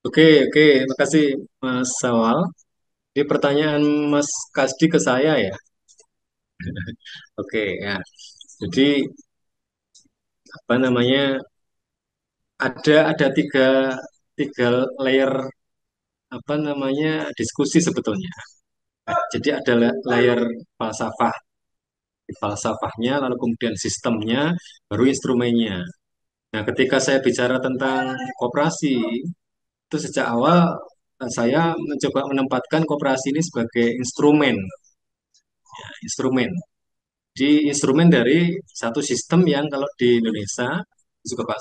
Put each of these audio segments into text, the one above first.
Oke, oke, terima kasih Mas Sawal. Di pertanyaan Mas Kasdi ke saya ya. Oke, ya. Jadi apa namanya? Ada tiga layer apa namanya diskusi sebetulnya. Jadi ada layer falsafah, falsafahnya, lalu kemudian sistemnya, baru instrumennya. Nah, ketika saya bicara tentang koperasi, itu sejak awal saya mencoba menempatkan koperasi ini sebagai instrumen, instrumen. Di instrumen dari satu sistem yang kalau di Indonesia juga Pak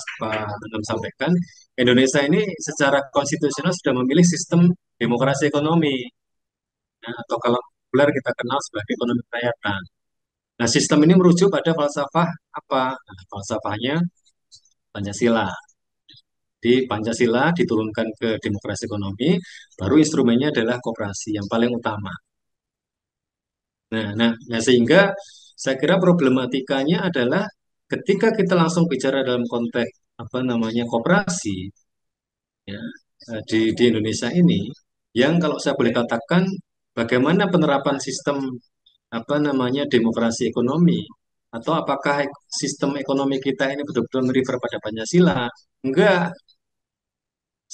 Anam sampaikan, Indonesia ini secara konstitusional sudah memilih sistem demokrasi ekonomi, ya, atau kalau populer kita kenal sebagai ekonomi kerakyatan. Nah, sistem ini merujuk pada falsafah apa? Nah, falsafahnya Pancasila. Di Pancasila diturunkan ke demokrasi ekonomi, baru instrumennya adalah koperasi yang paling utama. Nah, sehingga saya kira problematikanya adalah ketika kita langsung bicara dalam konteks apa namanya koperasi ya, di Indonesia ini, yang kalau saya boleh katakan bagaimana penerapan sistem apa namanya demokrasi ekonomi atau apakah sistem ekonomi kita ini betul-betul merefer pada Pancasila? Enggak,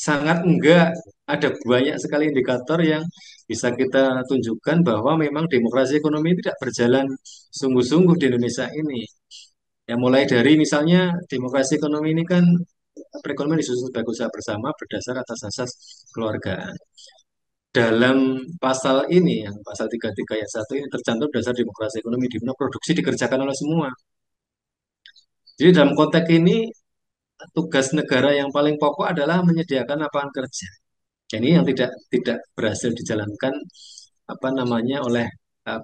sangat enggak. Ada banyak sekali indikator yang bisa kita tunjukkan bahwa memang demokrasi ekonomi tidak berjalan sungguh-sungguh di Indonesia ini. Ya mulai dari misalnya demokrasi ekonomi ini kan perekonomian disusun sebagai usaha bersama berdasar atas asas keluargaan. Dalam pasal ini, yang pasal 33 ayat 1 ini tercantum dasar demokrasi ekonomi di mana produksi dikerjakan oleh semua. Jadi dalam konteks ini tugas negara yang paling pokok adalah menyediakan lapangan kerja. Ini yang tidak berhasil dijalankan apa namanya oleh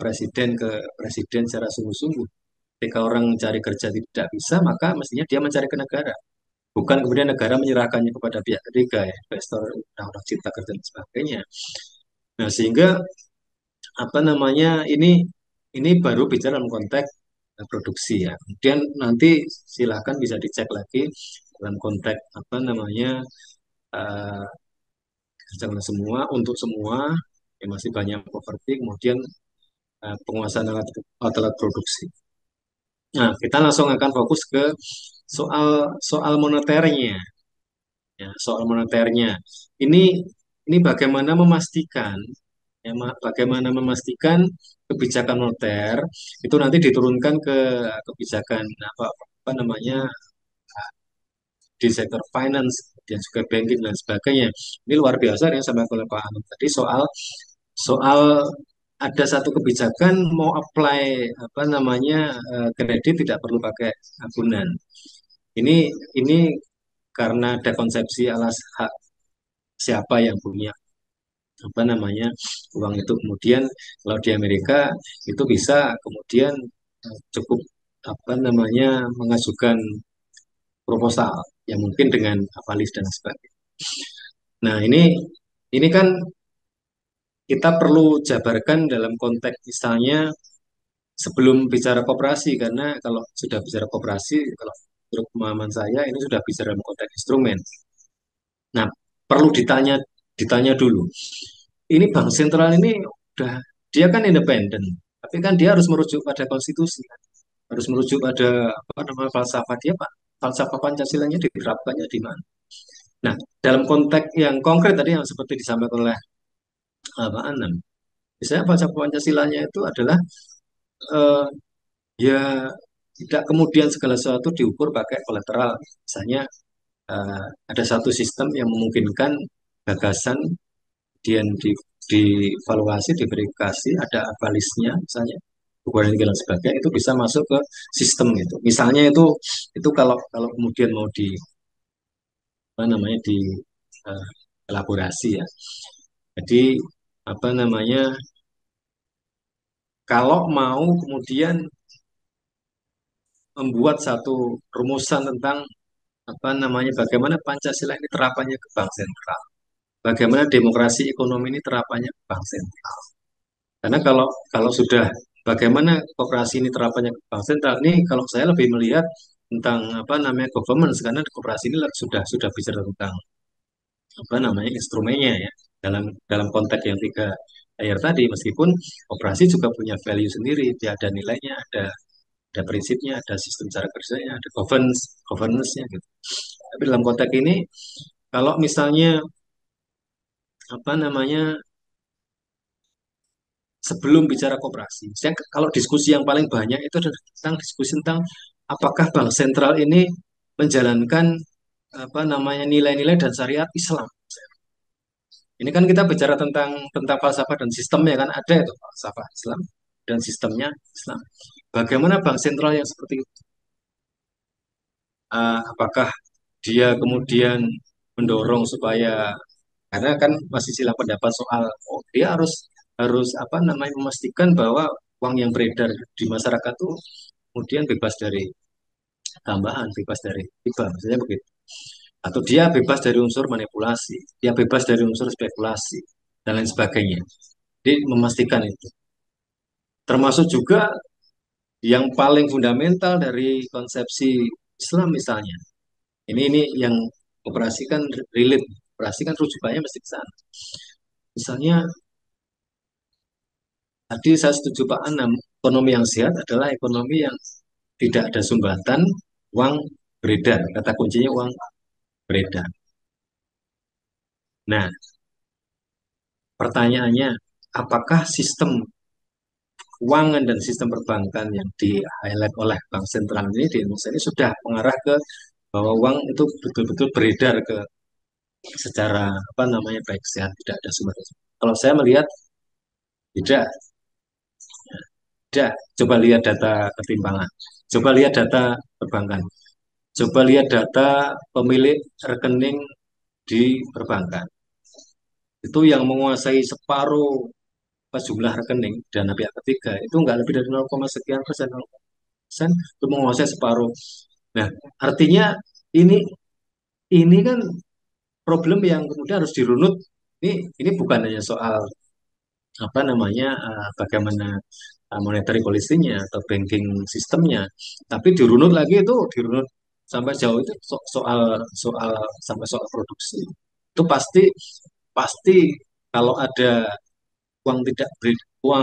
presiden ke presiden secara sungguh-sungguh. Ketika orang mencari kerja tidak bisa, maka mestinya dia mencari ke negara. Bukan kemudian negara menyerahkannya kepada pihak ketiga, ya, investor, undang-undang cipta kerja dan sebagainya. Nah, sehingga apa namanya ini baru bicara dalam konteks produksi ya. Kemudian nanti silakan bisa dicek lagi dalam konteks apa namanya eh, kerjaan semua untuk semua ya masih banyak properti kemudian penguasaan alat produksi. Nah, kita langsung akan fokus ke soal soal moneternya. Ya, soal moneternya. Ini ini bagaimana memastikan ya, bagaimana memastikan kebijakan moneter itu nanti diturunkan ke kebijakan apa namanya di sektor finance dan juga banking dan sebagainya. Ini luar biasa yang sama oleh Pak Anum tadi soal soal ada satu kebijakan mau apply apa namanya kredit tidak perlu pakai agunan. Ini ini karena ada konsepsi alas hak siapa yang punya apa namanya uang itu kemudian kalau di Amerika itu bisa kemudian cukup apa namanya mengajukan proposal yang mungkin dengan avalis dan sebagainya. Nah ini kan kita perlu jabarkan dalam konteks misalnya sebelum bicara koperasi karena kalau sudah bicara koperasi kalau menurut pemahaman saya ini sudah bicara dalam konteks instrumen. Nah perlu ditanya dulu. Ini bank sentral ini udah dia kan independen, tapi kan dia harus merujuk pada konstitusi, kan? Harus merujuk pada apa namanya falsafah dia pak, falsafah Pancasilanya diterapkannya di mana. Nah, dalam konteks yang konkret tadi yang seperti disampaikan oleh Pak Anam, misalnya falsafah Pancasilanya itu adalah eh, ya tidak kemudian segala sesuatu diukur pakai kolateral. Misalnya ada satu sistem yang memungkinkan gagasan kemudian dievaluasi, diverifikasi, ada avalisnya misalnya, ukuran tinggi dan sebagainya, itu bisa masuk ke sistem itu. Misalnya itu kalau kalau kemudian mau di apa namanya di eh, elaborasi ya. Jadi apa namanya kalau mau kemudian membuat satu rumusan tentang apa namanya bagaimana Pancasila ini terapannya ke bank sentral, bagaimana demokrasi ekonomi ini terapannya ke bank sentral. Karena kalau kalau sudah bagaimana koperasi ini terapannya ke bank sentral ini kalau saya lebih melihat tentang apa namanya governance karena koperasi ini sudah bicara tentang apa namanya instrumennya ya, dalam dalam konteks yang tiga layer tadi, meskipun operasi juga punya value sendiri, dia ada nilainya, ada prinsipnya, ada sistem cara kerjanya, ada governance-nya gitu. Tapi dalam konteks ini, kalau misalnya apa namanya sebelum bicara koperasi, saya kalau diskusi yang paling banyak itu adalah tentang diskusi tentang apakah bank sentral ini menjalankan apa namanya nilai-nilai dan syariat Islam. Ini kan kita bicara tentang falsafah dan sistemnya, kan ada itu falsafah Islam dan sistemnya Islam. Bagaimana bank sentral yang seperti itu? Apakah dia kemudian mendorong supaya, karena kan masih sila pendapat soal, oh dia harus harus apa namanya memastikan bahwa uang yang beredar di masyarakat itu kemudian bebas dari tambahan, bebas dari riba, misalnya begitu. Atau dia bebas dari unsur manipulasi, dia bebas dari unsur spekulasi dan lain sebagainya. Jadi memastikan itu. Termasuk juga yang paling fundamental dari konsepsi Islam misalnya. Ini yang operasi kan relate, operasi kan rujukannya mesti ke sana. Misalnya tadi saya setuju Pak Anam, ekonomi yang sehat adalah ekonomi yang tidak ada sumbatan uang beredar. Kata kuncinya uang beredar. Nah, pertanyaannya, apakah sistem keuangan dan sistem perbankan yang di-highlight oleh Bank Sentral ini di Indonesia ini sudah mengarah ke bahwa uang itu betul-betul beredar ke secara apa namanya baik sehat, tidak ada sumbatan. Kalau saya melihat tidak, tidak. Coba lihat data ketimpangan. Coba lihat data perbankan. Coba lihat data pemilik rekening di perbankan. Itu yang menguasai separuh jumlah rekening dana pihak ketiga itu nggak lebih dari 0, sekian persen, 0% itu menguasai separuh. Nah, artinya ini ini kan problem yang kemudian harus dirunut. Ini bukan hanya soal apa namanya bagaimana monetary policy-nya atau banking sistemnya, tapi dirunut lagi itu dirunut sampai jauh itu soal soal sampai soal produksi. Itu pasti pasti kalau ada uang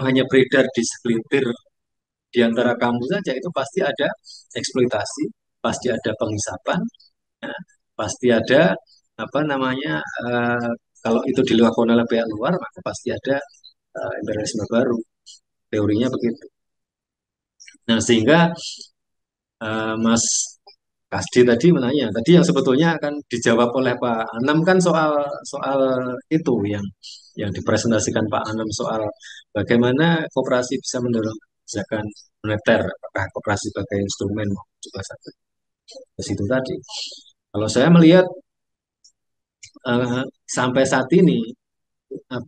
hanya beredar di segelintir di antara kamu saja itu pasti ada eksploitasi, pasti ada penghisapan, ya, pasti ada apa namanya kalau itu dilakukan oleh pihak luar maka pasti ada imperialisme baru, teorinya begitu. Nah sehingga Mas Kasdi tadi menanya, tadi yang sebetulnya akan dijawab oleh Pak Anam kan soal soal itu yang dipresentasikan Pak Anam soal bagaimana koperasi bisa mendorong kebijakan moneter, apakah koperasi sebagai instrumen juga satu ke situ tadi. Kalau saya melihat sampai saat ini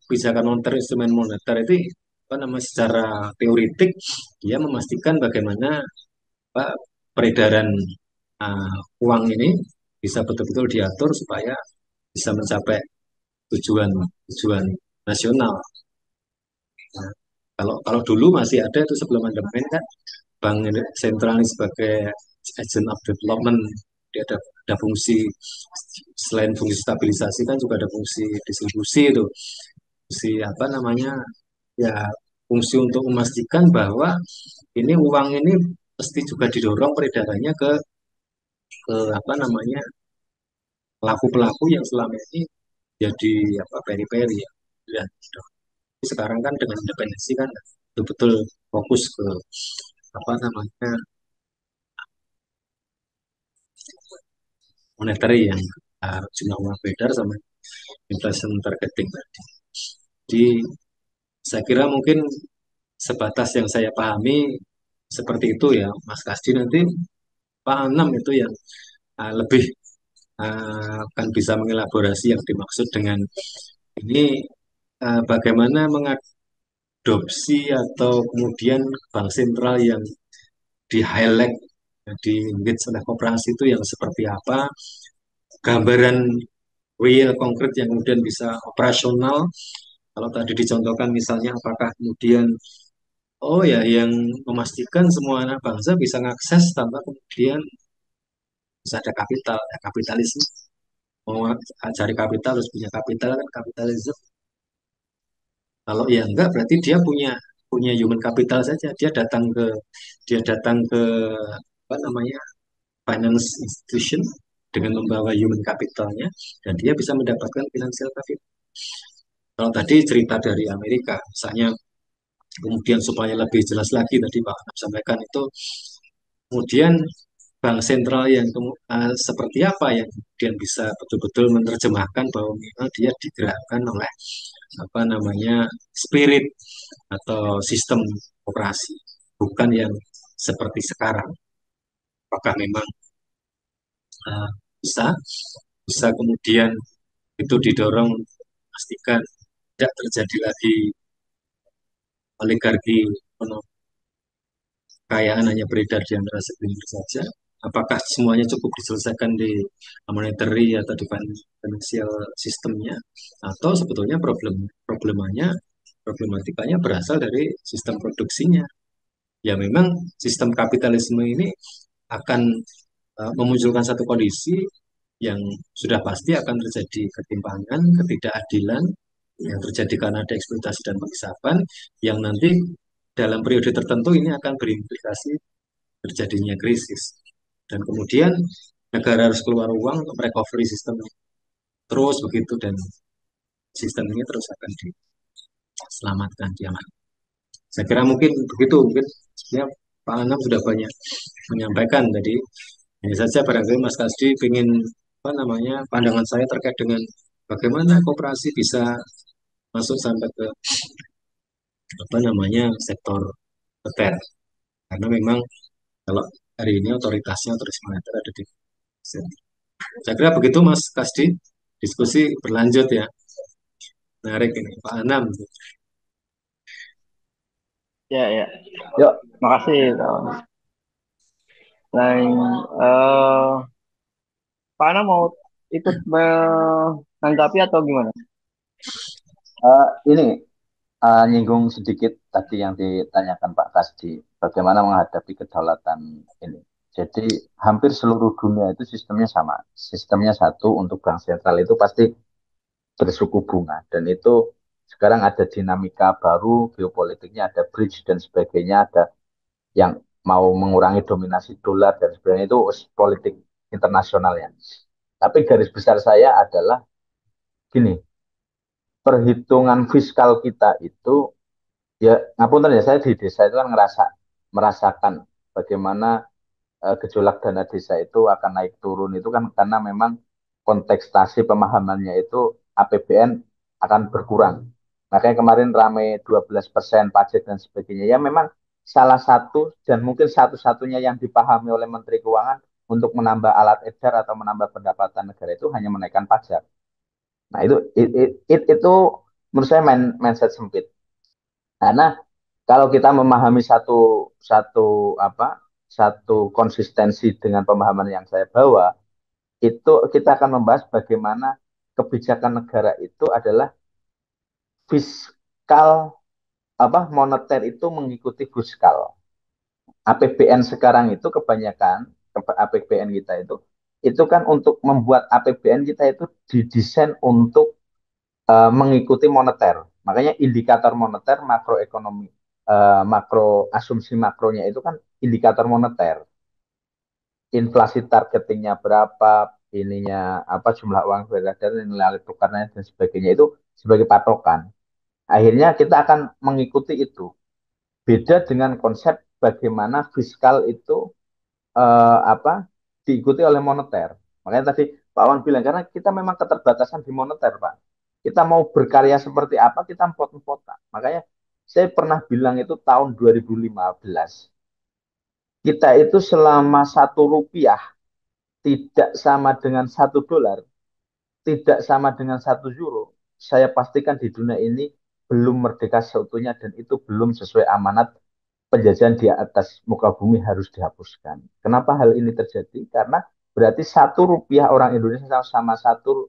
kebijakan moneter instrumen moneter itu apa namanya secara teoritik dia memastikan bagaimana apa, peredaran uang ini bisa betul-betul diatur supaya bisa mencapai tujuan tujuan nasional. Nah, kalau kalau dulu masih ada itu sebelum amandemen kan bank sentral ini sebagai agent of development, dia ada fungsi selain fungsi stabilisasi kan juga ada fungsi distribusi itu, fungsi apa namanya ya fungsi untuk memastikan bahwa ini uang ini mesti juga didorong peredarannya ke apa namanya pelaku-pelaku yang selama ini jadi apa peri-peri ya. Dan sekarang kan dengan independensi kan betul-betul fokus ke apa namanya monetary yang jumlah uang beredar sama inflation targeting tadi. Jadi saya kira mungkin sebatas yang saya pahami seperti itu ya, Mas Kasdi nanti Pak Anam itu yang lebih akan bisa mengelaborasi yang dimaksud dengan ini bagaimana mengadopsi atau kemudian bank sentral yang di highlight di engage oleh koperasi itu yang seperti apa, gambaran real konkret yang kemudian bisa operasional. Kalau tadi dicontohkan misalnya apakah kemudian oh ya yang memastikan semua anak bangsa bisa mengakses tanpa kemudian bisa ada kapital, ya, kapitalisme. mau cari kapital harus punya kapital kan kapitalisme. Kalau ya enggak berarti dia punya punya human capital saja. Dia datang ke apa namanya finance institution dengan membawa human capitalnya dan dia bisa mendapatkan financial capital. Kalau tadi cerita dari Amerika, misalnya kemudian supaya lebih jelas lagi tadi Pak Anam sampaikan itu, kemudian bank sentral yang seperti apa yang kemudian bisa betul-betul menerjemahkan bahwa memang dia digerakkan oleh apa namanya spirit atau sistem operasi, bukan yang seperti sekarang. Apakah memang uh, bisa bisa kemudian itu didorong pastikan tidak terjadi lagi oligarki ekonomi, kekayaan hanya beredar di antara segelintir saja. Apakah semuanya cukup diselesaikan di monetary atau di financial sistemnya, atau sebetulnya problematikanya berasal dari sistem produksinya. Ya memang sistem kapitalisme ini akan memunculkan satu kondisi yang sudah pasti akan terjadi ketimpangan, ketidakadilan yang terjadi karena ada eksploitasi dan pengisapan yang nanti dalam periode tertentu ini akan berimplikasi terjadinya krisis. Dan kemudian negara harus keluar uang untuk recovery sistem terus begitu dan sistem ini terus akan diselamatkan diaman. Saya kira mungkin begitu, mungkin sebenarnya Pak Anam sudah banyak menyampaikan tadi. Hanya saja barangkali Mas Kasdi ingin apa namanya pandangan saya terkait dengan bagaimana koperasi bisa masuk sampai ke apa namanya sektor moneter. Karena memang kalau hari ini otoritasnya otoritas moneter ada di sini. Saya kira begitu Mas Kasdi. Diskusi berlanjut ya. Menarik ini Pak Anam. Ya, ya. Yuk, makasih kawan. Lain, Pak Ana mau ikut menanggapi atau gimana? Ini nyinggung sedikit tadi yang ditanyakan Pak Kasdi, bagaimana menghadapi kedaulatan ini. Jadi hampir seluruh dunia itu sistemnya sama. Sistemnya satu untuk bank sentral itu pasti bersuku bunga. Dan itu sekarang ada dinamika baru, geopolitiknya ada bridge dan sebagainya, ada yang mau mengurangi dominasi dolar dan sebagainya itu politik internasionalnya. Tapi garis besar saya adalah gini, perhitungan fiskal kita itu ya ngapunten ya saya di desa itu kan merasakan bagaimana gejolak dana desa itu akan naik turun itu kan karena memang kontekstasi pemahamannya itu APBN akan berkurang. Makanya kemarin rame 12% pajak dan sebagainya. Ya memang salah satu dan mungkin satu-satunya yang dipahami oleh Menteri Keuangan untuk menambah alat edar atau menambah pendapatan negara itu hanya menaikkan pajak. Nah itu menurut saya mindset sempit. Karena kalau kita memahami satu satu apa satu konsistensi dengan pemahaman yang saya bawa, itu kita akan membahas bagaimana kebijakan negara itu adalah fiskal moneter itu mengikuti fiskal. APBN sekarang itu kebanyakan APBN kita itu kan untuk membuat APBN kita itu didesain untuk mengikuti moneter. Makanya indikator moneter makroekonomi makro asumsi makronya itu kan indikator moneter. Inflasi targetingnya berapa, ininya apa jumlah uang beredar, nilai tukarnya dan sebagainya itu sebagai patokan. Akhirnya kita akan mengikuti itu. Beda dengan konsep bagaimana fiskal itu apa diikuti oleh moneter. Makanya tadi Pak Wan bilang karena kita memang keterbatasan di moneter, Pak. Kita mau berkarya seperti apa kita empot-empotan. Makanya saya pernah bilang itu tahun 2015 kita itu selama 1 rupiah tidak sama dengan 1 dolar, tidak sama dengan 1 euro. Saya pastikan di dunia ini belum merdeka seutuhnya dan itu belum sesuai amanat penjajahan di atas muka bumi harus dihapuskan. Kenapa hal ini terjadi? Karena berarti 1 rupiah orang Indonesia sama 1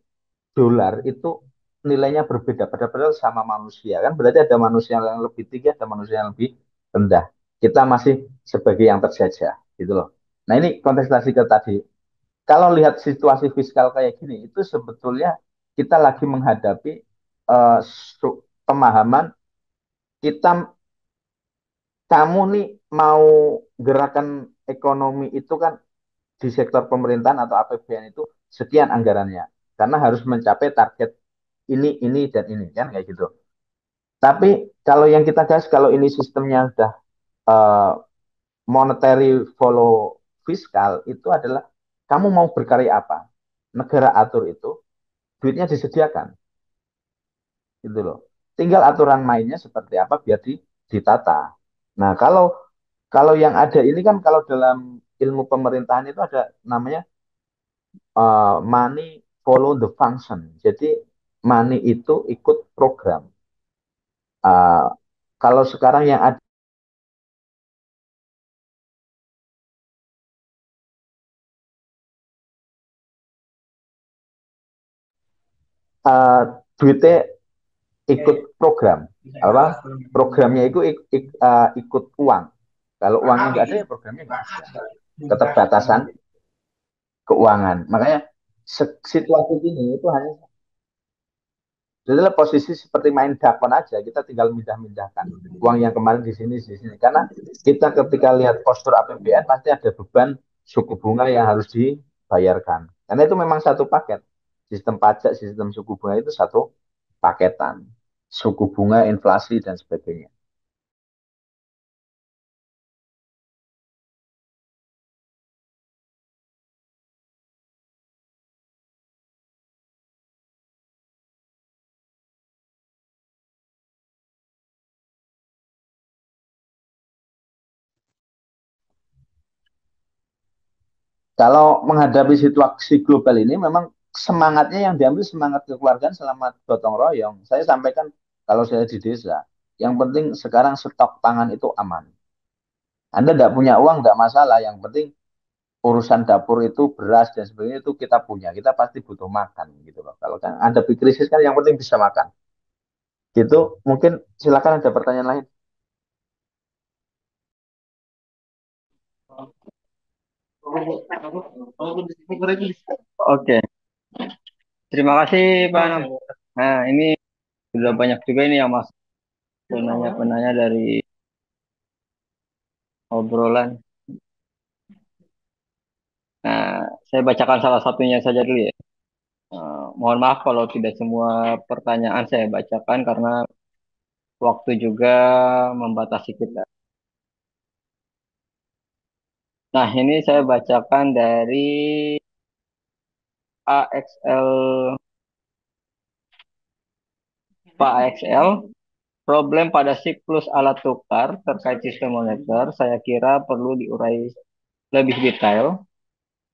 dolar itu nilainya berbeda. Padahal sama manusia kan berarti ada manusia yang lebih tinggi, ada manusia yang lebih rendah. Kita masih sebagai yang terjajah gitu loh. Nah ini kontestasi ke tadi. kalau lihat situasi fiskal kayak gini, itu sebetulnya kita lagi menghadapi eh, pemahaman kita, kamu nih mau gerakan ekonomi itu kan di sektor pemerintahan atau APBN itu sekian anggarannya, karena harus mencapai target ini, dan ini, kan kayak gitu. Tapi kalau yang kita bahas, kalau ini sistemnya sudah eh, monetary follow fiskal, itu adalah kamu mau berkarya apa, negara atur itu, duitnya disediakan, gitu loh. Tinggal aturan mainnya seperti apa biar ditata. Nah, kalau kalau yang ada ini kan, kalau dalam ilmu pemerintahan itu ada namanya money follow the function. Jadi money itu ikut program. Uh, Kalau sekarang yang ada uh, duitnya ikut program, apa programnya itu ikut uang. Kalau uangnya nggak ada, ya programnya nggak ada. Keterbatasan keuangan. Makanya situasi ini itu hanya adalah posisi seperti main dakon aja. Kita tinggal mindah-mindahkan uang yang kemarin di sini. Karena kita ketika lihat postur APBN pasti ada beban suku bunga yang harus dibayarkan. Karena itu memang satu paket. Sistem pajak, sistem suku bunga itu satu paketan. Suku bunga, inflasi, dan sebagainya. Kalau menghadapi situasi global ini, memang semangatnya yang diambil semangat kekeluargaan selama gotong royong. Saya sampaikan kalau saya di desa, yang penting sekarang stok pangan itu aman. Anda tidak punya uang, tidak masalah. Yang penting urusan dapur itu beras dan sebagainya itu kita punya. Kita pasti butuh makan gitu loh. Kalau kan ada krisis kan yang penting bisa makan. Gitu. Mungkin silakan ada pertanyaan lain. Oke, terima kasih Pak Anam. Nah, ini sudah banyak juga ini yang masuk penanya-penanya dari obrolan. Nah, saya bacakan salah satunya saja dulu ya. Mohon maaf kalau tidak semua pertanyaan saya bacakan karena waktu juga membatasi kita. Nah, ini saya bacakan dari AXL, Pak AXL. Problem pada siklus alat tukar terkait sistem moneter saya kira perlu diurai lebih detail.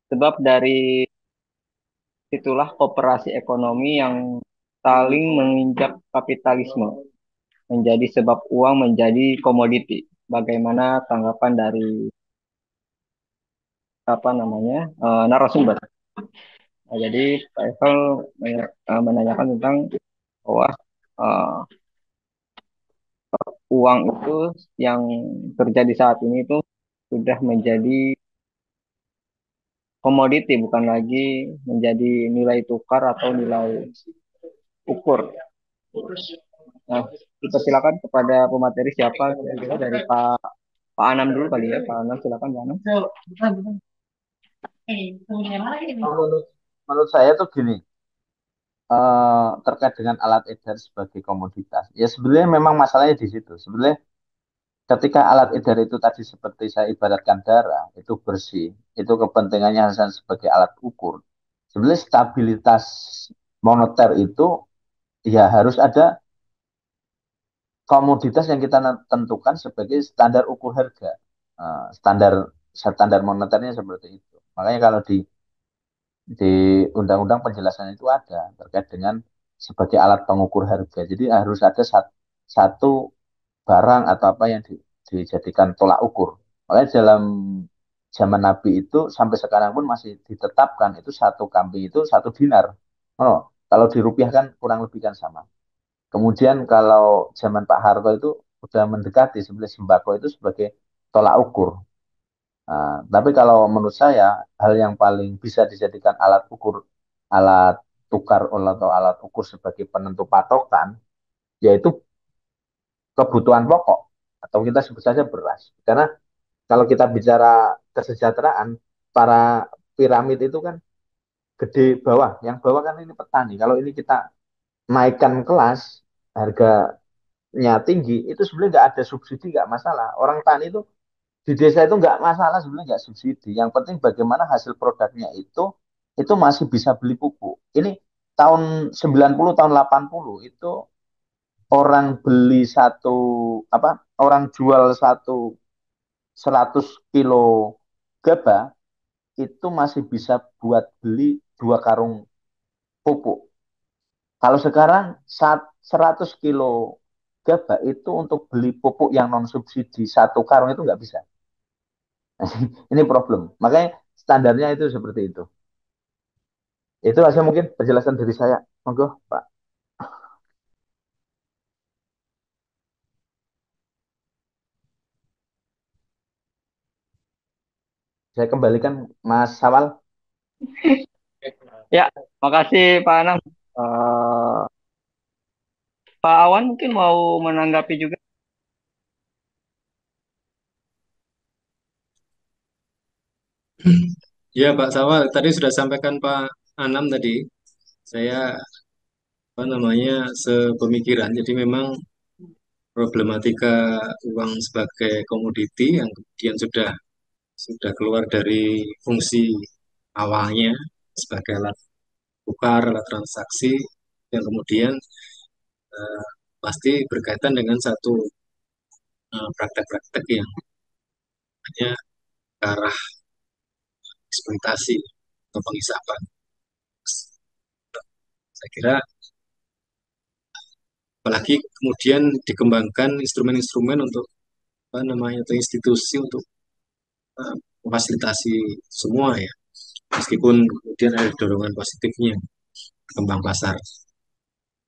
Sebab dari itulah kooperasi ekonomi yang saling menginjak kapitalisme menjadi sebab uang menjadi komoditi. Bagaimana tanggapan dari apa namanya narasumber? Nah, jadi Pak Eiffel menanyakan tentang bahwa eh, uang itu yang terjadi saat ini itu sudah menjadi komoditi, bukan lagi menjadi nilai tukar atau nilai ukur. Nah, kita silakan kepada pemateri siapa kira-kira dari Pak Anam dulu kali ya. Pak Anam silakan Pak Anam. Menurut, menurut saya tuh gini, terkait dengan alat edar sebagai komoditas. Ya sebenarnya memang masalahnya di situ. Sebenarnya ketika alat edar itu tadi seperti saya ibaratkan darah, itu bersih, itu kepentingannya hanya sebagai alat ukur. Sebenarnya stabilitas moneter itu ya harus ada komoditas yang kita tentukan sebagai standar ukur harga. Standar standar moneternya seperti itu. Makanya kalau di undang-undang penjelasan itu ada terkait dengan sebagai alat pengukur harga. Jadi harus ada satu barang atau apa yang dijadikan tolak ukur. Makanya dalam zaman Nabi itu sampai sekarang pun masih ditetapkan itu satu kambing itu satu dinar. Oh, kalau dirupiahkan kurang lebih kan sama. Kemudian kalau zaman Pak Harto itu udah mendekati sebenarnya sembako itu sebagai tolak ukur. Tapi kalau menurut saya hal yang paling bisa dijadikan alat ukur, alat tukar atau alat ukur sebagai penentu patokan, yaitu kebutuhan pokok atau kita sebut saja beras. Karena kalau kita bicara kesejahteraan, para piramid itu kan gede bawah, yang bawah kan ini petani. Kalau ini kita naikkan kelas, harganya tinggi, itu sebenarnya nggak ada subsidi, nggak masalah. Orang tani itu di desa itu nggak masalah sebenarnya, nggak subsidi. Yang penting bagaimana hasil produknya itu masih bisa beli pupuk. Ini tahun 90 tahun 80 itu orang beli satu apa orang jual 100 kilo gaba itu masih bisa buat beli 2 karung pupuk. Kalau sekarang 100 kilo gaba itu untuk beli pupuk yang non subsidi 1 karung itu nggak bisa. Ini problem. Makanya standarnya itu seperti itu. Itu aja mungkin penjelasan dari saya. Monggo, Pak. Saya kembalikan Mas Sawal. Ya, makasih Pak Anam. Eh, Pak Awan mungkin mau menanggapi juga. Ya, Pak Sawal, tadi sudah sampaikan Pak Anam tadi, saya apa namanya sepemikiran. Jadi memang problematika uang sebagai komoditi yang kemudian sudah keluar dari fungsi awalnya sebagai alat tukar, alat transaksi, yang kemudian eh, pasti berkaitan dengan satu praktek-praktek yang hanya ke arah eksploitasi atau pengisapan. Saya kira apalagi kemudian dikembangkan instrumen-instrumen untuk apa namanya atau institusi untuk eh, memfasilitasi semua ya, meskipun kemudian ada dorongan positifnya kembang pasar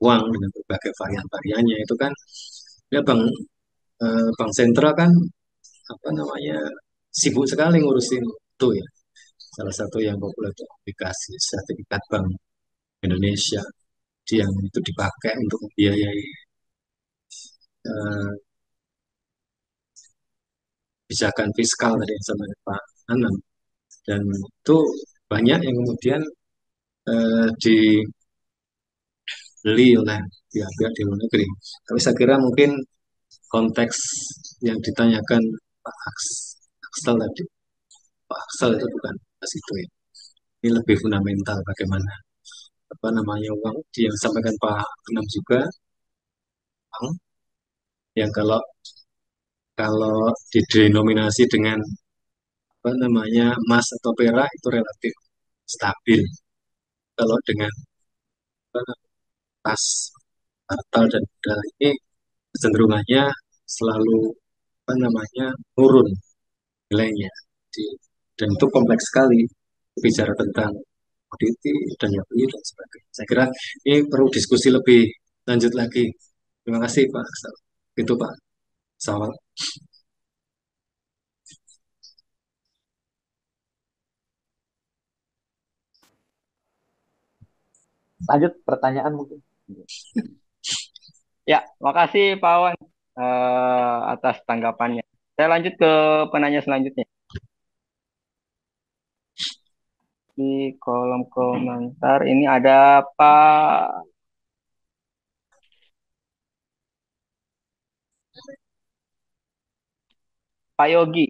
uang dengan berbagai varian-variannya itu kan ya bank sentral kan apa namanya sibuk sekali ngurusin itu ya, salah satu yang populer itu aplikasi sertifikat bank Indonesia yang itu dipakai untuk membiayai eh, kebijakan fiskal tadi yang sama Pak Anam, dan itu banyak yang kemudian dibeli oleh pihak-pihak di luar negeri. Tapi saya kira mungkin konteks yang ditanyakan Pak Aksel tadi, Pak Aksel itu bukan ke situ ya. Ini lebih fundamental bagaimana apa namanya uang yang disampaikan Pak Anam juga, uang yang kalau kalau didenominasi dengan apa namanya emas atau perak itu relatif stabil. Kalau dengan apa, tas kartal dan modal ini kecenderungannya selalu apa namanya turun nilainya. Dan itu kompleks sekali bicara tentang komoditi dan yang beli dan sebagainya. Saya kira ini perlu diskusi lebih lanjut lagi. Terima kasih Pak. Itu Pak Sawal. Lanjut pertanyaan mungkin. Ya, makasih Pak Awan atas tanggapannya. Saya lanjut ke penanya selanjutnya. Di kolom komentar ini ada Pak Yogi.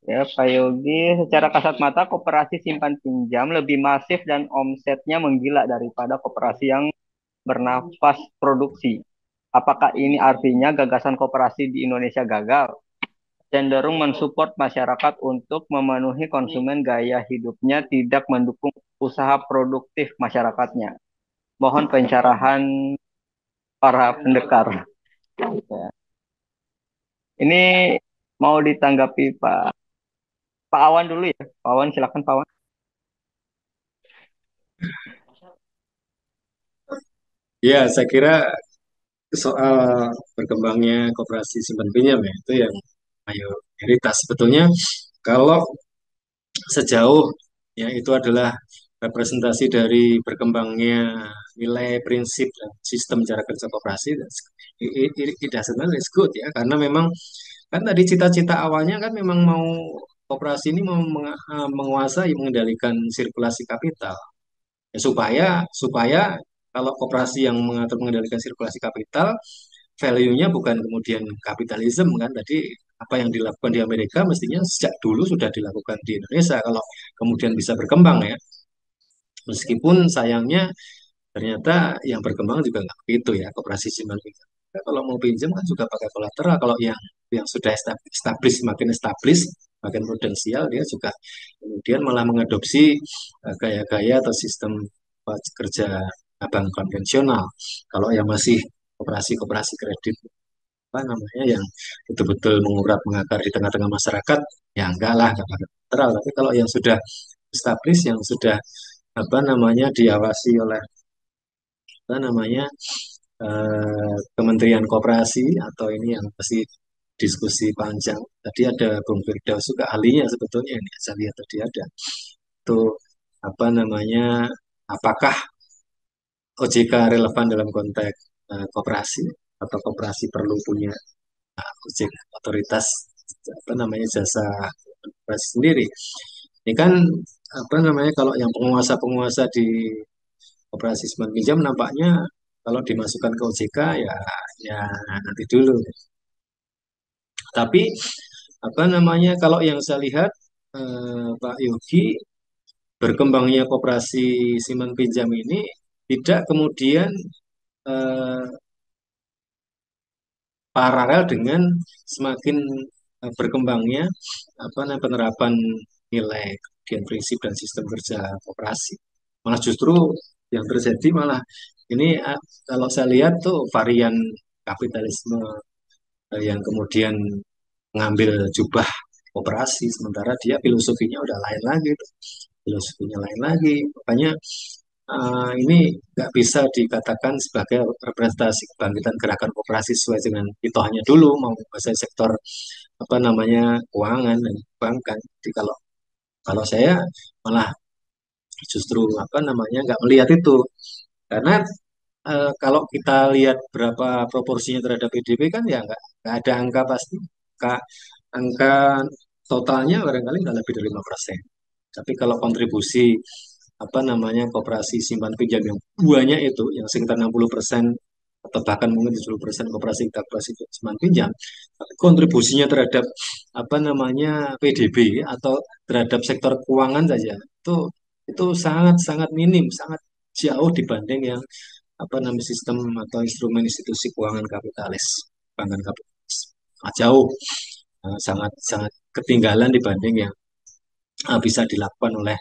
Ya, Pak Yogi, secara kasat mata koperasi simpan pinjam lebih masif dan omsetnya menggila daripada koperasi yang bernafas produksi. Apakah ini artinya gagasan koperasi di Indonesia gagal? Cenderung mensupport masyarakat untuk memenuhi konsumen gaya hidupnya, tidak mendukung usaha produktif masyarakatnya. Mohon pencerahan para pendekar. Ya. Ini mau ditanggapi Pak Awan dulu ya. Pak Awan, silakan Pak Awan. Ya, saya kira soal berkembangnya koperasi simpan pinjam ya itu yang mayoritas sebetulnya Kalau sejauh ya itu adalah representasi dari berkembangnya nilai prinsip dan sistem cara kerja koperasi, it doesn't matter, it's good ya, karena memang kan tadi cita-cita awalnya kan memang mau koperasi ini mau menguasai mengendalikan sirkulasi kapital. Ya, supaya supaya kalau koperasi yang mengatur mengendalikan sirkulasi kapital, value-nya bukan kemudian kapitalisme kan tadi, apa yang dilakukan di Amerika mestinya sejak dulu sudah dilakukan di Indonesia kalau kemudian bisa berkembang ya. Meskipun sayangnya ternyata yang berkembang juga nggak begitu ya, koperasi simpan pinjam. Nah, kalau mau pinjam kan juga pakai kolateral. Kalau yang sudah established, makin established, makin prudensial, dia juga kemudian malah mengadopsi gaya-gaya atau sistem kerja bank konvensional. Kalau yang masih koperasi-koperasi kredit apa namanya yang betul-betul mengurat mengakar di tengah-tengah masyarakat, ya enggak lah, enggak pakai kolateral. Tapi kalau yang sudah established, yang sudah apa namanya diawasi oleh apa namanya Kementerian Koperasi atau ini yang masih diskusi panjang. Tadi ada Bung Firdaus juga ahlinya sebetulnya ini saya lihat tadi ada itu apa namanya apakah OJK relevan dalam konteks koperasi atau koperasi perlu punya OJK otoritas apa namanya jasa koperasi sendiri. Ini kan apa namanya kalau yang penguasa-penguasa di operasi simpan pinjam nampaknya kalau dimasukkan ke OJK ya ya nanti dulu. Tapi apa namanya kalau yang saya lihat Pak Yogi berkembangnya koperasi simpan pinjam ini tidak kemudian eh, paralel dengan semakin berkembangnya apa namanya penerapan nilai kemudian prinsip dan sistem kerja koperasi. Malah justru yang terjadi malah ini kalau saya lihat tuh varian kapitalisme yang kemudian mengambil jubah operasi sementara dia filosofinya udah lain lagi tuh. Filosofinya lain lagi makanya ini nggak bisa dikatakan sebagai representasi kebangkitan gerakan koperasi sesuai dengan hitohnya dulu mau menguasai sektor apa namanya keuangan dan perbankan. Jadi kalau kalau saya malah justru apa namanya nggak melihat itu karena kalau kita lihat berapa proporsinya terhadap PDB kan ya nggak ada angka pasti. Angka totalnya barangkali nggak lebih dari 5%. Tapi kalau kontribusi apa namanya koperasi simpan pinjam yang banyak itu, yang sekitar 60% atau bahkan mungkin 70% koperasi simpan pinjam, tapi kontribusinya terhadap apa namanya PDB atau terhadap sektor keuangan saja itu sangat sangat minim, sangat jauh dibanding yang apa namanya sistem atau instrumen institusi keuangan kapitalis, bankan kapitalis. Jauh sangat sangat ketinggalan dibanding yang bisa dilakukan oleh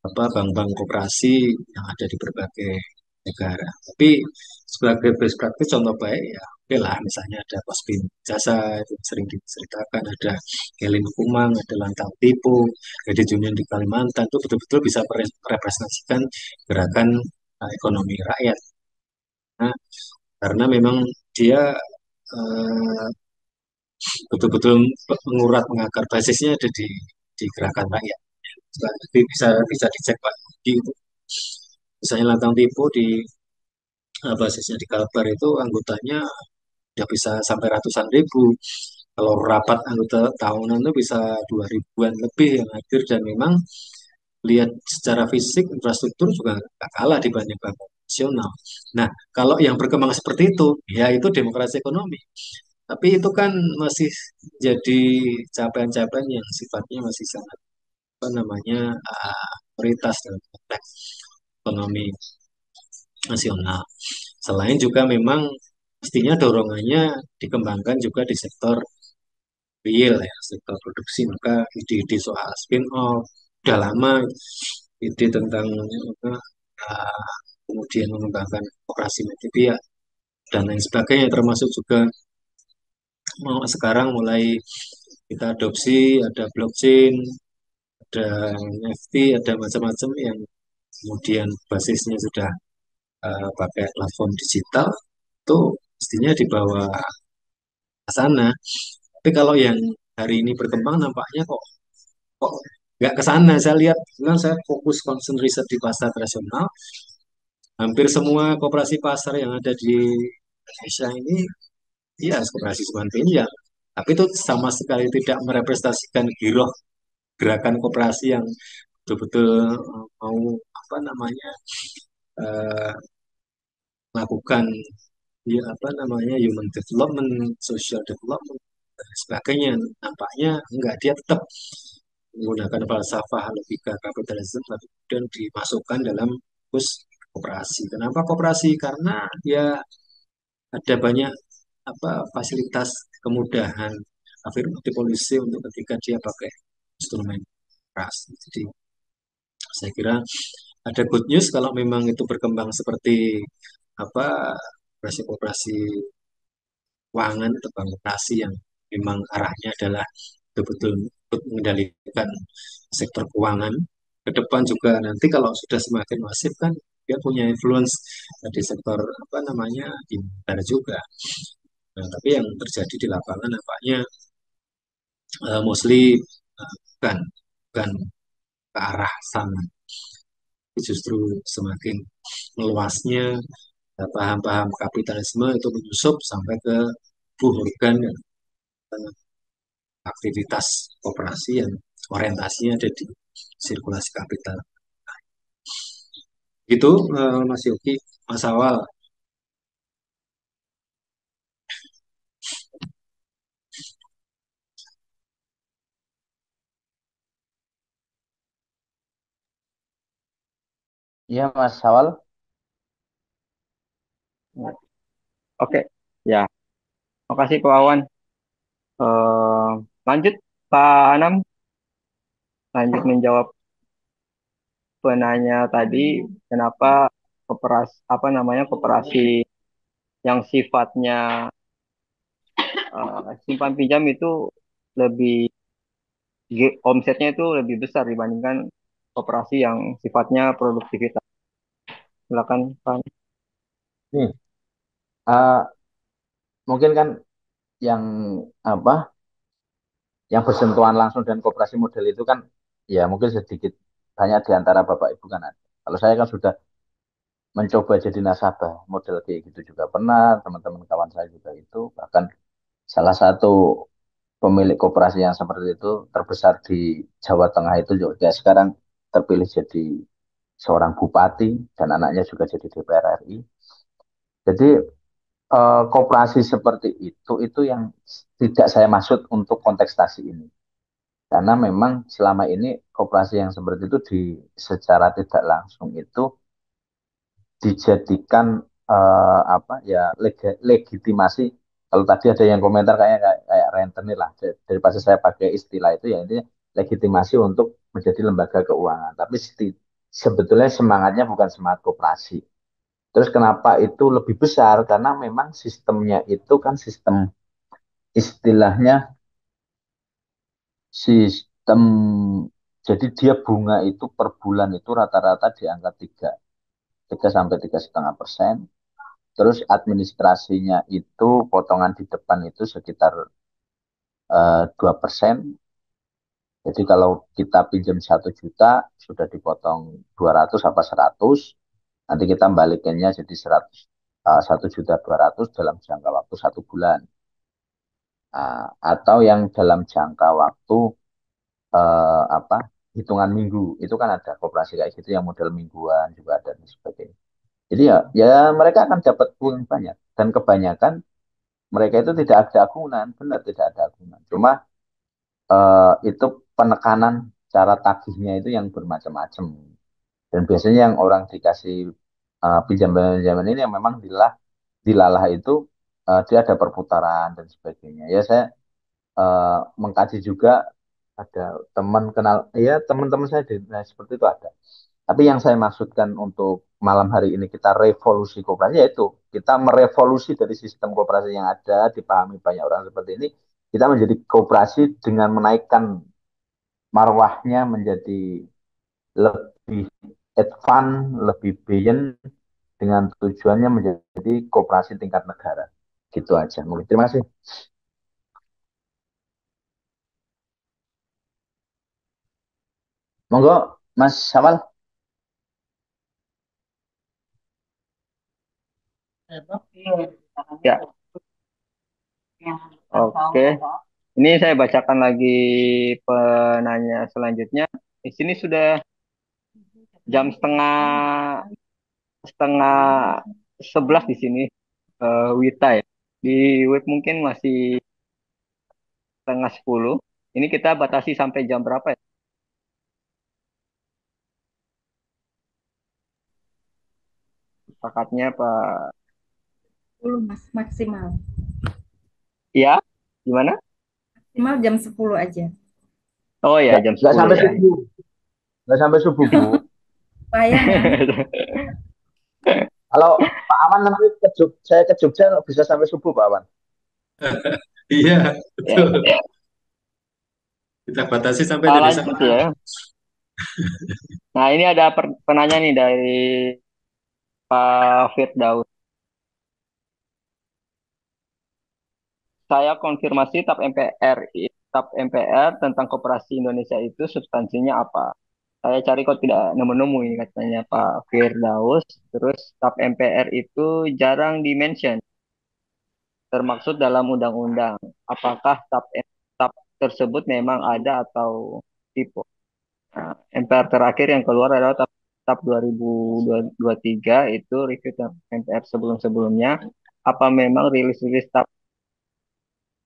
apa bank-bank koperasi yang ada di berbagai negara. Tapi sebagai best practice contoh baik ya oke lah misalnya ada Pospin Jasa itu sering diceritakan ada Kelin Kumang, ada Lantang Tipu, Kredit Union di Kalimantan itu betul-betul bisa merepresentasikan gerakan ekonomi rakyat. Nah, karena memang dia eh, betul-betul mengurat mengakar basisnya ada di gerakan rakyat. Jadi bisa bisa dicek Pak di itu. Misalnya Lantang Tipu di basisnya di Kalbar itu anggotanya udah bisa sampai ratusan ribu. Kalau rapat anggota tahunan itu bisa 2 ribuan lebih yang hadir dan memang lihat secara fisik infrastruktur juga nggak kalah dibanding bank nasional. Nah, kalau yang berkembang seperti itu, ya itu demokrasi ekonomi. Tapi itu kan masih jadi capaian-capaian yang sifatnya masih sangat apa namanya prioritas dalam konteks ekonomi nasional. Selain juga memang mestinya dorongannya dikembangkan juga di sektor real ya, sektor produksi. Maka ide-ide soal spin-off udah lama, ide tentang apa, kemudian mengembangkan operasi multi dan lain sebagainya, termasuk juga mau sekarang mulai kita adopsi ada blockchain, ada NFT, ada macam-macam yang kemudian basisnya sudah pakai platform digital itu mestinya dibawa ke sana. Tapi kalau yang hari ini berkembang nampaknya kok kok nggak ke sana. Saya lihat, bilang saya fokus concern riset di pasar tradisional. Hampir semua koperasi pasar yang ada di Indonesia ini, iya koperasi simpan pinjam. Tapi itu sama sekali tidak merepresentasikan giroh gerakan koperasi yang betul-betul mau apa namanya eh, melakukan ya apa namanya human development, social development dan sebagainya. Nampaknya enggak, dia tetap menggunakan falsafah logika kapitalisme tapi kemudian dimasukkan dalam bus koperasi. Kenapa koperasi? Karena ya ada banyak apa fasilitas kemudahan afirmatif polisi untuk ketika dia pakai instrumen koperasi. Jadi saya kira ada good news kalau memang itu berkembang seperti apa koperasi-koperasi keuangan atau bank koperasi yang memang arahnya adalah betul-betul untuk mengendalikan sektor keuangan. Ke depan juga nanti kalau sudah semakin masif kan dia punya influence di sektor apa namanya di negara juga. Nah, tapi yang terjadi di lapangan nampaknya mostly bukan bukan ke arah sana. Justru semakin meluasnya paham-paham kapitalisme itu menyusup sampai ke tubuh organ dan aktivitas koperasi yang orientasinya ada di sirkulasi kapital. Itu Mas Yogi, Mas Awal. Iya Mas Sawal. Oke, ya. Makasih Pak Wawan. Eh, lanjut Pak Anam, lanjut menjawab penanya tadi, kenapa koperasi apa namanya koperasi yang sifatnya simpan pinjam itu lebih omsetnya itu lebih besar dibandingkan koperasi yang sifatnya produktivitas. Silakan Pak. Nih, eh, mungkin kan yang apa yang bersentuhan langsung dengan koperasi model itu kan ya mungkin sedikit banyak di antara Bapak Ibu kan ada. Kalau saya kan sudah mencoba jadi nasabah model kayak gitu juga pernah, teman-teman kawan saya juga itu bahkan salah satu pemilik koperasi yang seperti itu terbesar di Jawa Tengah itu juga sekarang terpilih jadi seorang bupati dan anaknya juga jadi DPR RI. Jadi koperasi seperti itu yang tidak saya maksud untuk kontestasi ini. Karena memang selama ini koperasi yang seperti itu secara tidak langsung itu dijadikan apa ya legitimasi. Kalau tadi ada yang komentar kayak rentenir lah. Daripada saya pakai istilah itu ya intinya legitimasi untuk menjadi lembaga keuangan. Tapi sebetulnya semangatnya bukan semangat koperasi. Terus kenapa itu lebih besar? Karena memang sistemnya itu kan sistem istilahnya sistem jadi dia bunga itu per bulan itu rata-rata di angka 3 sampai 3,5%. Terus administrasinya itu potongan di depan itu sekitar 2%. Jadi kalau kita pinjam 1 juta sudah dipotong 200 apa 100. Nanti kita balikinnya jadi 100, 1,2 juta dalam jangka waktu 1 bulan. Nah, atau yang dalam jangka waktu apa hitungan minggu itu kan ada koperasi kayak gitu yang model mingguan juga ada dan sebagainya. Jadi ya mereka akan dapat uang banyak dan kebanyakan mereka itu tidak ada agunan, benar tidak ada agunan. Cuma itu penekanan cara tagihnya itu yang bermacam-macam. Dan biasanya yang orang dikasih pinjaman-pinjaman ini yang memang dilalah itu dia ada perputaran dan sebagainya. Ya saya mengkaji juga ada teman kenal ya teman-teman saya seperti itu ada. Tapi yang saya maksudkan untuk malam hari ini kita revolusi koperasi yaitu kita merevolusi dari sistem koperasi yang ada dipahami banyak orang seperti ini kita menjadi koperasi dengan menaikkan marwahnya menjadi lebih advance, lebih beyond dengan tujuannya menjadi koperasi tingkat negara. Gitu aja. Mungkin terima kasih. Monggo, Mas Samal. Ya, oke. Ini saya bacakan lagi penanya selanjutnya. Di sini sudah jam setengah setengah 11 di sini, Wita ya. Di web mungkin masih setengah 10. Ini kita batasi sampai jam berapa ya? Sepakatnya Pak. 10 Mas, maksimal. Ya, gimana? Maksimal jam 10 aja. Oh ya, jam Nggak 10 sampai ya. subuh. Nggak sampai subuh, Bu. Kepayangan. Kalau Pak Aman nanti saya ke Jogja bisa sampai subuh, Pak Aman. Iya, Ya, betul. Kita batasi sampai tadi lanjut sama. ya. Nah, ini ada penanya nih dari Pak Firdaus. Saya konfirmasi TAP MPR tentang Koperasi Indonesia itu substansinya apa? Saya cari kok tidak nemu-nemu ini katanya Pak Firdaus. Terus TAP MPR itu jarang dimention, termaksud dalam undang-undang. Apakah TAP tersebut memang ada atau tipe? Nah, MPR terakhir yang keluar adalah TAP 2023 itu review TAP MPR sebelum-sebelumnya. Apa memang rilis-rilis TAP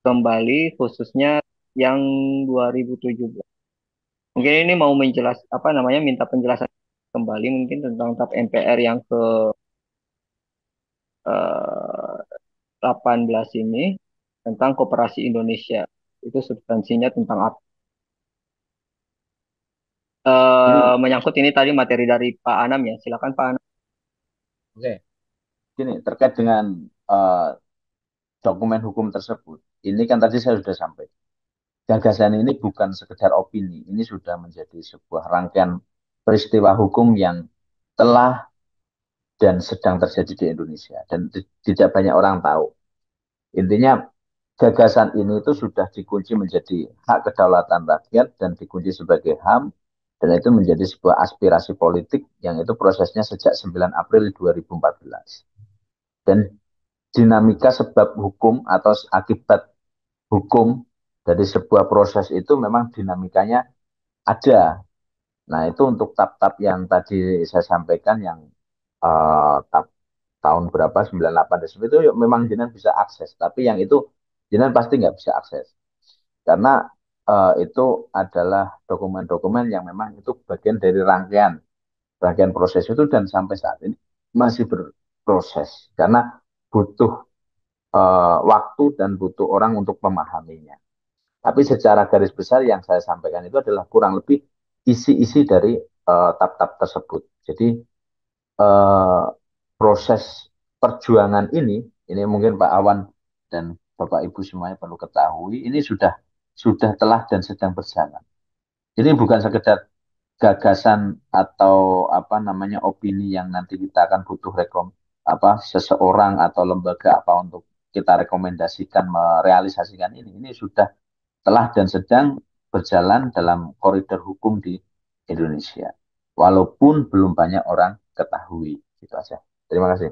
kembali khususnya yang 2017? Mungkin ini mau apa namanya minta penjelasan kembali mungkin tentang TAP MPR yang ke 18 ini tentang Koperasi Indonesia. Itu substansinya tentang apa? Gini, Menyangkut ini tadi materi dari Pak Anam ya. Silakan Pak Anam. oke. Gini, terkait dengan eh, dokumen hukum tersebut, ini kan tadi saya sudah sampaikan. Gagasan ini bukan sekedar opini, ini sudah menjadi sebuah rangkaian peristiwa hukum yang telah dan sedang terjadi di Indonesia dan tidak banyak orang tahu. Intinya gagasan ini itu sudah dikunci menjadi hak kedaulatan rakyat dan dikunci sebagai HAM dan itu menjadi sebuah aspirasi politik yang itu prosesnya sejak 9 April 2014. Dan dinamika sebab hukum atau akibat hukum dari sebuah proses itu memang dinamikanya ada. Nah, itu untuk tap-tap yang tadi saya sampaikan yang tap tahun berapa 98 dan itu memang jenengan bisa akses, tapi yang itu jenengan pasti nggak bisa akses karena itu adalah dokumen-dokumen yang memang itu bagian dari rangkaian rangkaian proses itu dan sampai saat ini masih berproses karena butuh waktu dan butuh orang untuk memahaminya. Tapi secara garis besar yang saya sampaikan itu adalah kurang lebih isi-isi dari tap-tap tersebut. Jadi eh, proses perjuangan ini mungkin Pak Awan dan Bapak Ibu semuanya perlu ketahui, ini sudah telah dan sedang berjalan. Jadi bukan sekedar gagasan atau apa namanya opini yang nanti kita akan butuh apa seseorang atau lembaga apa untuk kita rekomendasikan merealisasikan ini. Ini sudah telah dan sedang berjalan dalam koridor hukum di Indonesia. Walaupun belum banyak orang ketahui. Gitu aja. Terima kasih.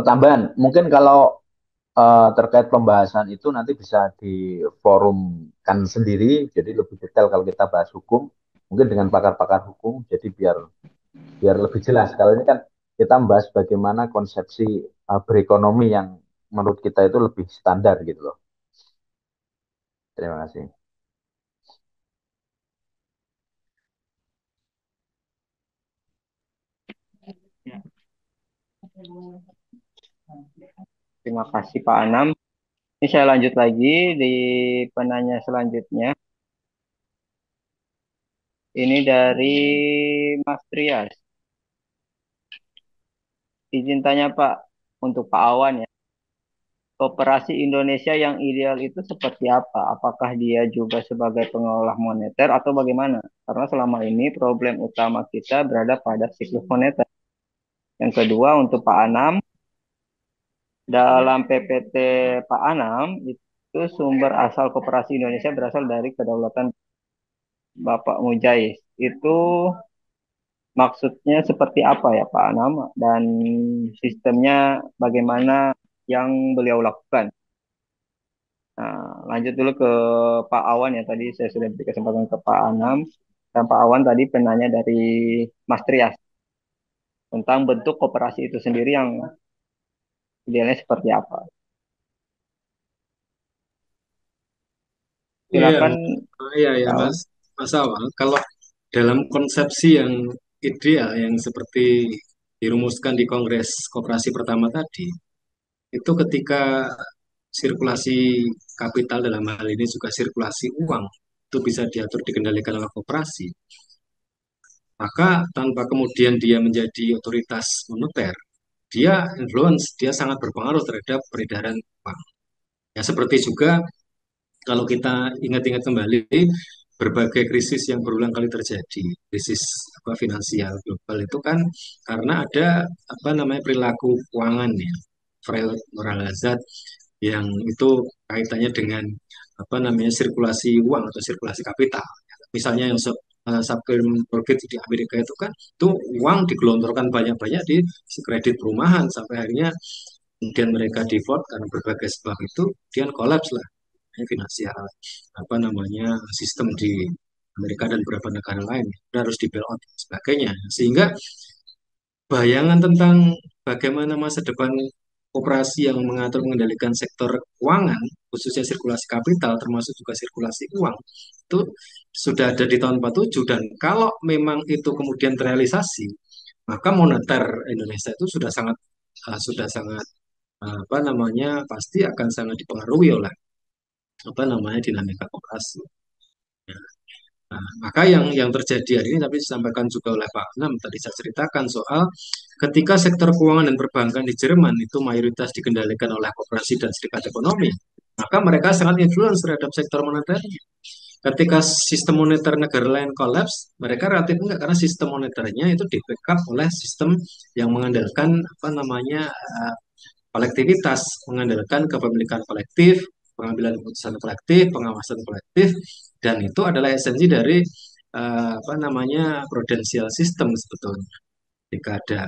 Tambahan, mungkin kalau terkait pembahasan itu nanti bisa diforumkan sendiri, jadi lebih detail kalau kita bahas hukum, mungkin dengan pakar-pakar hukum, jadi biar biar lebih jelas. Kalau ini kan kita membahas bagaimana konsepsi berekonomi yang menurut kita itu lebih standar gitu loh. Terima kasih. Terima kasih Pak Anam. Ini saya lanjut lagi di penanya selanjutnya. Ini dari Mas Trias. Izin tanya Pak, untuk Pak Awan ya. Koperasi Indonesia yang ideal itu seperti apa? Apakah dia juga sebagai pengelola moneter atau bagaimana? Karena selama ini problem utama kita berada pada siklus moneter. Yang kedua, untuk Pak Anam, dalam PPT Pak Anam, itu sumber asal Koperasi Indonesia berasal dari kedaulatan Bapak Mujais. Itu maksudnya seperti apa ya Pak Anam? Dan sistemnya bagaimana yang beliau lakukan? Nah, lanjut dulu ke Pak Awan ya. Tadi saya sudah beri kesempatan ke Pak Anam. Dan Pak Awan tadi penanya dari Mas Trias tentang bentuk koperasi itu sendiri yang idealnya seperti apa. Iya, Silakan iya, ya, Pak Awan. Mas Awal. Kalau dalam konsepsi yang ideal, yang seperti dirumuskan di Kongres Koperasi pertama tadi, itu ketika sirkulasi kapital dalam hal ini juga sirkulasi uang, itu bisa diatur dikendalikan oleh koperasi, maka tanpa kemudian dia menjadi otoritas moneter, dia influence, dia sangat berpengaruh terhadap peredaran uang. Ya, seperti juga kalau kita ingat-ingat kembali berbagai krisis yang berulang kali terjadi, krisis finansial global itu kan karena ada perilaku keuangan ya, Freud, Moral Hazard yang itu kaitannya dengan sirkulasi uang atau sirkulasi kapital. Misalnya yang subprime mortgage di Amerika itu kan itu uang digelontorkan banyak-banyak di kredit perumahan sampai akhirnya kemudian mereka default karena berbagai sebab itu, kemudian kolaps lah finansial sistem di Amerika dan beberapa negara lain harus di bailout dan sebagainya, sehingga bayangan tentang bagaimana masa depan operasi yang mengatur mengendalikan sektor keuangan khususnya sirkulasi kapital termasuk juga sirkulasi uang itu sudah ada di tahun 47, dan kalau memang itu kemudian terrealisasi maka moneter Indonesia itu sudah sangat pasti akan sangat dipengaruhi oleh dinamika koperasi. Nah, maka yang terjadi hari ini tapi disampaikan juga oleh Pak Anam tadi saya ceritakan soal ketika sektor keuangan dan perbankan di Jerman itu mayoritas dikendalikan oleh koperasi dan serikat ekonomi, maka mereka sangat influence terhadap sektor moneter. Ketika sistem moneter negara lain kolaps, mereka relatif enggak karena sistem moneternya itu di backup oleh sistem yang mengandalkan kolektivitas, mengandalkan kepemilikan kolektif, pengambilan keputusan kolektif, pengawasan kolektif, dan itu adalah esensi dari prudential system sebetulnya. Jika ada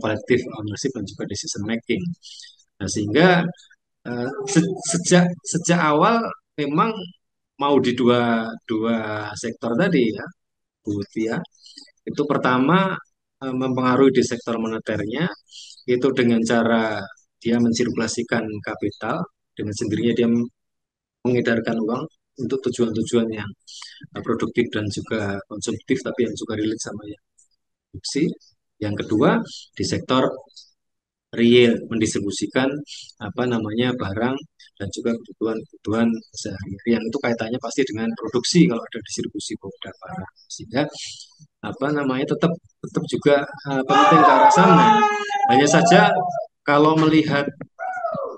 kolektif ownership dan juga decision making. Nah, sehingga sejak awal memang mau di dua dua sektor tadi ya, Bu Tia, itu pertama mempengaruhi di sektor moneternya itu dengan cara dia mensirkulasikan kapital, dengan sendirinya dia mengedarkan uang untuk tujuan-tujuan yang produktif dan juga konsumtif tapi yang juga relate sama yang produksi. Yang kedua di sektor real mendistribusikan barang dan juga kebutuhan-kebutuhan sehari-hari yang itu kaitannya pasti dengan produksi kalau ada distribusi produk barang, sehingga tetap tetap juga penting ke arah sana. Hanya saja kalau melihat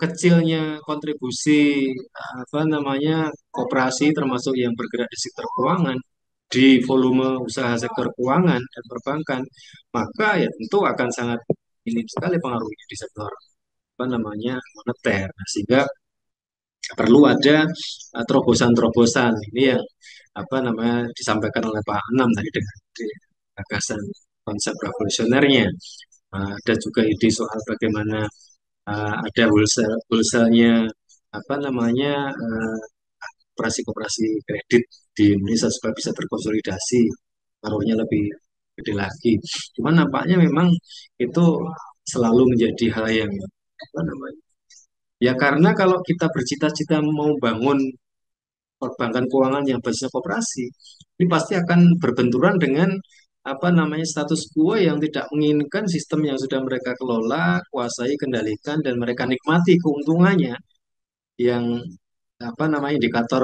kecilnya kontribusi koperasi termasuk yang bergerak di sektor keuangan di volume usaha sektor keuangan dan perbankan, maka ya tentu akan sangat minim sekali pengaruhnya di sektor moneter. Nah, sehingga perlu ada terobosan-terobosan ini yang disampaikan oleh Pak Anam tadi dengan gagasan konsep revolusionernya. Ada juga ide soal bagaimana ada wholesale-nya operasi-operasi kredit di Indonesia supaya bisa terkonsolidasi, taruhnya lebih gede lagi. Cuman nampaknya memang itu selalu menjadi hal yang apa namanya? Ya karena kalau kita bercita-cita mau bangun perbankan keuangan yang basisnya koperasi, ini pasti akan berbenturan dengan status quo yang tidak menginginkan sistem yang sudah mereka kelola, kuasai, kendalikan, dan mereka nikmati keuntungannya yang indikator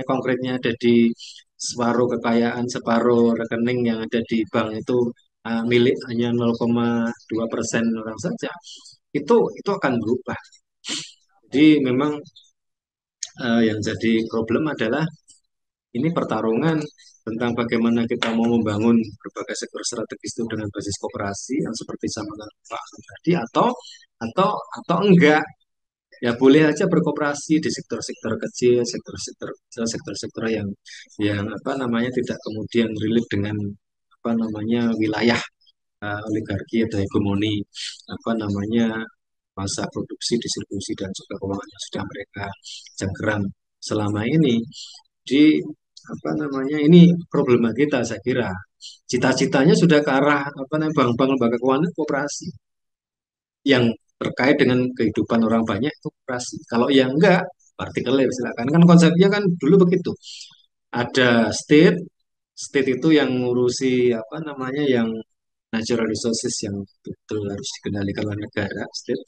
konkretnya ada di separuh kekayaan, separuh rekening yang ada di bank itu milik hanya 0,2% orang saja. itu akan berubah. Jadi memang yang jadi problem adalah ini pertarungan tentang bagaimana kita mau membangun berbagai sektor strategis itu dengan basis koperasi yang seperti sama dengan Pak Hasan tadi, atau enggak. Ya boleh aja berkooperasi di sektor-sektor kecil, sektor-sektor kecil, sektor-sektor yang apa namanya tidak kemudian relate dengan apa namanya wilayah oligarki atau hegemoni apa namanya masa produksi, distribusi dan juga keuangan yang sudah mereka jangkram selama ini. Di apa namanya ini problema kita saya kira. Cita-citanya sudah ke arah apa namanya bank-bank lembaga keuangan koperasi yang terkait dengan kehidupan orang banyak itu koperasi. Kalau yang enggak, partikelir silakan. Kan konsepnya kan dulu begitu. Ada state itu yang ngurusi apa namanya yang natural resources yang betul harus dikendalikan oleh negara, state.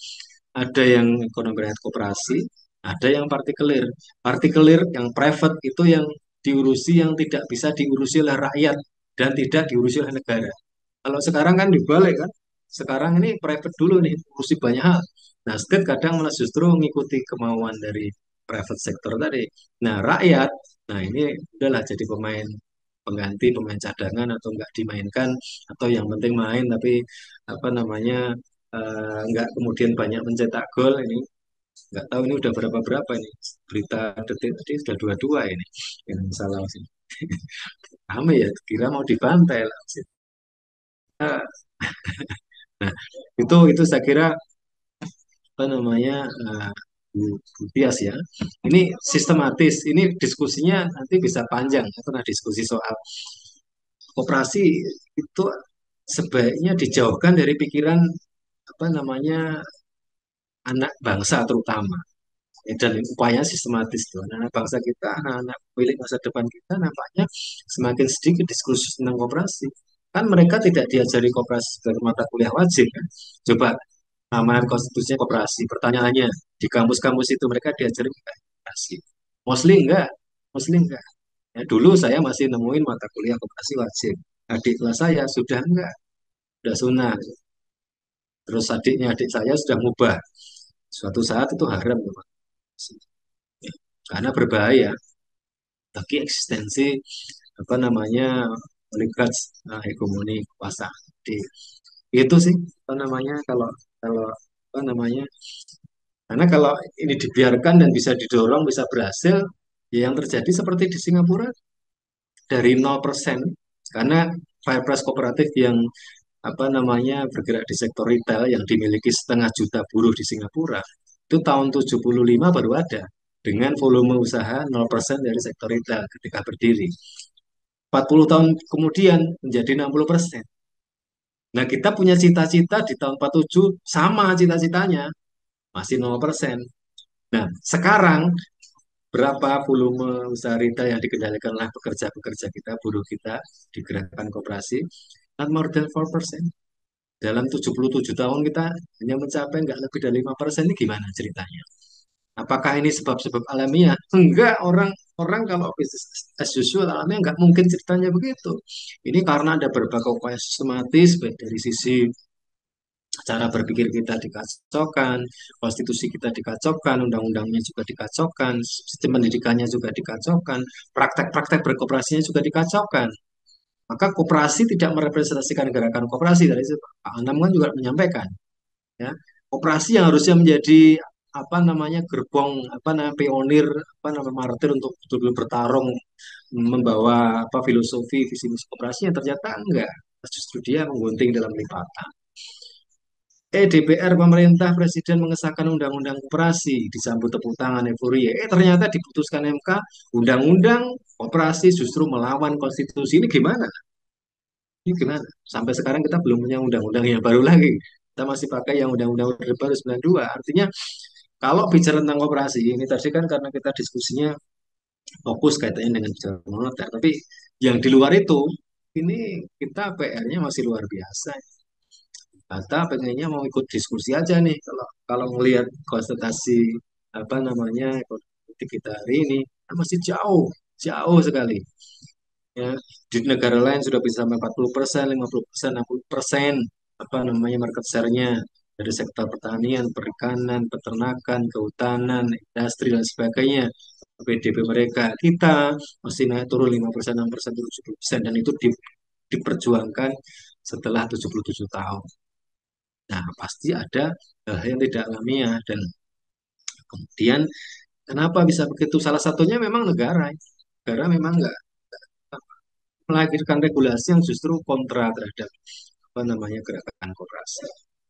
Ada yang ekonomi rakyat koperasi, ada yang partikelir. Partikelir yang private itu yang diurusi yang tidak bisa diurusi oleh rakyat dan tidak diurusi oleh negara. Kalau sekarang kan dibalik kan. Sekarang ini private dulu nih, urusi banyak hal. Nah, state kadang malah justru mengikuti kemauan dari private sector tadi. Nah, rakyat, nah ini udahlah jadi pemain pengganti, pemain cadangan atau enggak dimainkan, atau yang penting main tapi apa namanya enggak kemudian banyak mencetak gol ini. Enggak tahu ini udah berapa-berapa ini. Berita detik tadi sudah dua-dua ini. Yang salah sih. Kami ya kira mau dibantai lah. Nah, itu saya kira apa namanya Bu Bu Tias ya. Ini sistematis, ini diskusinya nanti bisa panjang. Kita pernah diskusi soal koperasi itu sebaiknya dijauhkan dari pikiran apa namanya anak bangsa terutama. Dan upaya sistematis tuh. Anak bangsa kita, anak-anak milik masa depan kita nampaknya semakin sedikit diskursus tentang koperasi. Kan mereka tidak diajari koperasi sebagai mata kuliah wajib kan. Coba amanat konstitusinya koperasi. Pertanyaannya, di kampus-kampus itu mereka diajari koperasi. Mostly enggak, mostly enggak. Ya, dulu saya masih nemuin mata kuliah koperasi wajib. Adik kelas saya sudah enggak, sudah sunnah. Terus adiknya adik saya sudah mubah. Suatu saat itu haram. Ya, karena berbahaya bagi eksistensi apa namanya oligark hegemoni kekuasaan. Jadi, itu sih apa namanya kalau kalau apa namanya karena kalau ini dibiarkan dan bisa didorong bisa berhasil ya yang terjadi seperti di Singapura dari 0% karena Firepress kooperatif yang apa namanya bergerak di sektor retail yang dimiliki 500.000 buruh di Singapura itu tahun 75 baru ada dengan volume usaha 0% dari sektor retail ketika berdiri. 40 tahun kemudian menjadi 60%. Nah, kita punya cita-cita di tahun 47 sama cita-citanya, masih 0%. Nah, sekarang berapa volume usaha retail yang dikendalikan oleh pekerja-pekerja kita, buruh kita di gerakan koperasi? Not more than 4%. Dalam 77 tahun kita hanya mencapai nggak lebih dari 5%, ini gimana ceritanya? Apakah ini sebab-sebab alamiah? Enggak, orang kalau bisnis as usual alamiah enggak mungkin ceritanya begitu. Ini karena ada berbagai upaya sistematis, baik dari sisi cara berpikir kita dikacaukan, konstitusi kita dikacaukan, undang-undangnya juga dikacaukan, sistem pendidikannya juga dikacaukan, praktek-praktek berkooperasinya juga dikacaukan. Maka kooperasi tidak merepresentasikan gerakan kooperasi. Dari itu Pak Anam kan juga menyampaikan, ya koperasi yang harusnya menjadi apa namanya gerbong apa namanya pionir apa namanya martir untuk betul-betul bertarung membawa apa filosofi visi misi koperasi yang ternyata enggak justru dia menggunting dalam lipatan. DPR pemerintah presiden mengesahkan undang-undang koperasi disambut tepuk tangan euforia. Ternyata diputuskan MK undang-undang koperasi justru melawan konstitusi. Ini gimana? Ini gimana? Sampai sekarang kita belum punya undang-undang yang baru lagi. Kita masih pakai yang undang-undang Orde Baru 92. Artinya kalau bicara tentang koperasi, ini tadi kan karena kita diskusinya fokus kaitannya dengan bicara moneter. Tapi yang di luar itu, ini kita PR-nya masih luar biasa. Kita pengennya mau ikut diskusi aja nih. Kalau kalau melihat konsultasi apa namanya politik kita hari ini, kan masih jauh, jauh sekali. Ya, di negara lain sudah bisa sampai 40%, 50%, 60% apa namanya market share-nya. dari sektor pertanian, perikanan, peternakan, kehutanan, industri dan sebagainya. PDB mereka kita masih naik turun 5%, 6%, 70%, dan itu diperjuangkan setelah 77 tahun. Nah, pasti ada hal yang tidak alamiah dan kemudian kenapa bisa begitu? Salah satunya memang negara. Negara memang nggak melahirkan regulasi yang justru kontra terhadap apa namanya gerakan koperasi.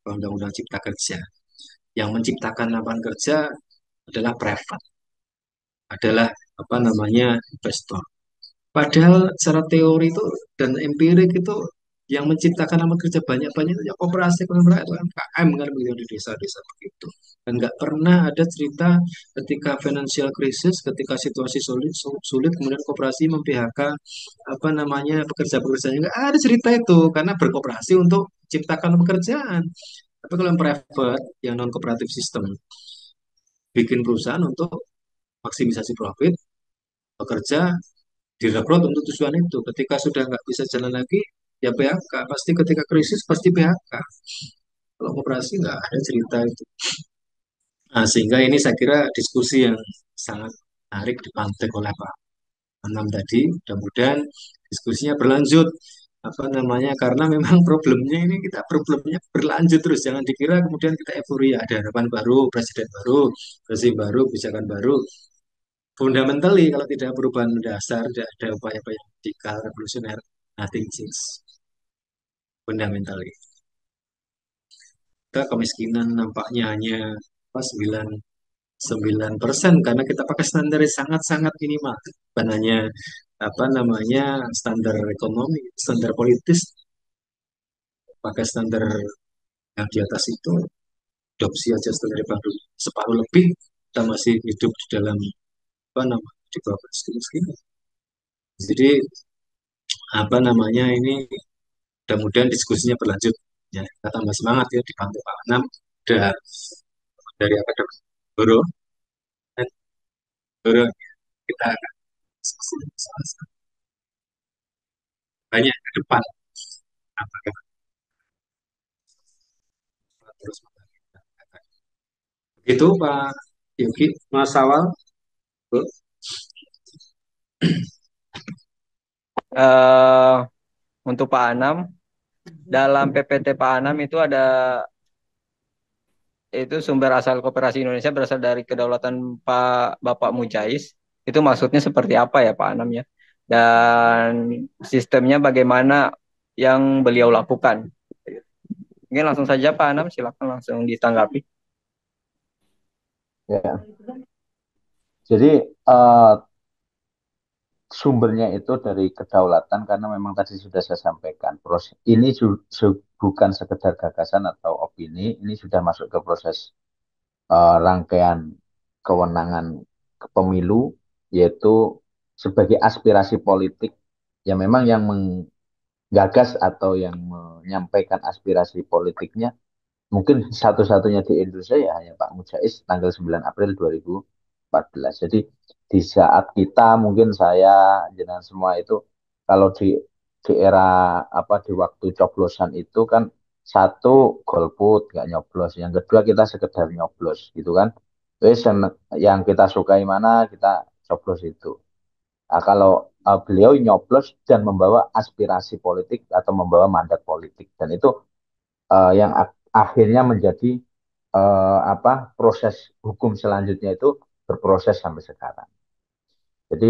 Undang-undang Cipta Kerja yang menciptakan lapangan kerja adalah private, adalah apa namanya investor. Padahal secara teori itu dan empirik itu yang menciptakan lapangan kerja banyak-banyak itu ya koperasi, koperasi itu UMKM kan begitu di desa-desa begitu. Dan nggak pernah ada cerita ketika financial crisis, ketika situasi sulit, sulit kemudian koperasi memphk apa namanya pekerja-pekerjanya nggak ada cerita itu karena berkoperasi untuk ciptakan pekerjaan. Tapi kalau yang private, yang non kooperatif sistem, bikin perusahaan untuk maksimisasi profit, bekerja direkrut untuk tujuan itu. Ketika sudah nggak bisa jalan lagi, ya PHK. Pasti ketika krisis pasti PHK. Kalau koperasi nggak ada cerita itu. Nah, sehingga ini saya kira diskusi yang sangat menarik dipantik oleh Pak Anam tadi. Mudah-mudahan diskusinya berlanjut apa namanya karena memang problemnya ini kita problemnya berlanjut terus jangan dikira kemudian kita euforia ada harapan baru baru rezim baru kebijakan baru fundamentally kalau tidak perubahan mendasar tidak ada upaya-upaya radikal revolusioner nothing change fundamentally kita kemiskinan nampaknya hanya apa, 9% karena kita pakai standar yang sangat-sangat minimal bukan hanya apa namanya standar ekonomi standar politis pakai standar yang di atas itu adopsi aja standar baru separuh lebih kita masih hidup di dalam apa namanya di bawah kemiskinan. Jadi apa namanya ini mudah-mudahan diskusinya berlanjut ya kita tambah semangat ya di Pantai Pak Anam ada dari akademik guru dan guru kita akan diskusi sama-sama banyak ke depan apakah terus begitu Pak Yogi Mas Awal Bu. Eh, untuk Pak Anam, dalam PPT Pak Anam itu ada itu sumber asal koperasi Indonesia berasal dari kedaulatan Pak Bapak Mujais. Itu maksudnya seperti apa ya Pak Anam ya? Dan sistemnya bagaimana yang beliau lakukan? Mungkin langsung saja Pak Anam, silakan langsung ditanggapi. Ya. Jadi eh, sumbernya itu dari kedaulatan karena memang tadi sudah saya sampaikan proses ini bukan sekedar gagasan atau opini, ini sudah masuk ke proses rangkaian kewenangan pemilu yaitu sebagai aspirasi politik ya memang yang menggagas atau yang menyampaikan aspirasi politiknya mungkin satu-satunya di Indonesia ya hanya Pak Mujais tanggal 9 April 2014. Jadi di saat kita mungkin saya jenengan semua itu kalau di era apa di waktu coblosan itu kan satu golput nggak nyoblos, yang kedua kita sekedar nyoblos gitu kan. Terus yang kita sukai mana kita coblos itu. Nah, kalau beliau nyoblos dan membawa aspirasi politik atau membawa mandat politik dan itu yang akhirnya menjadi apa proses hukum selanjutnya itu berproses sampai sekarang. Jadi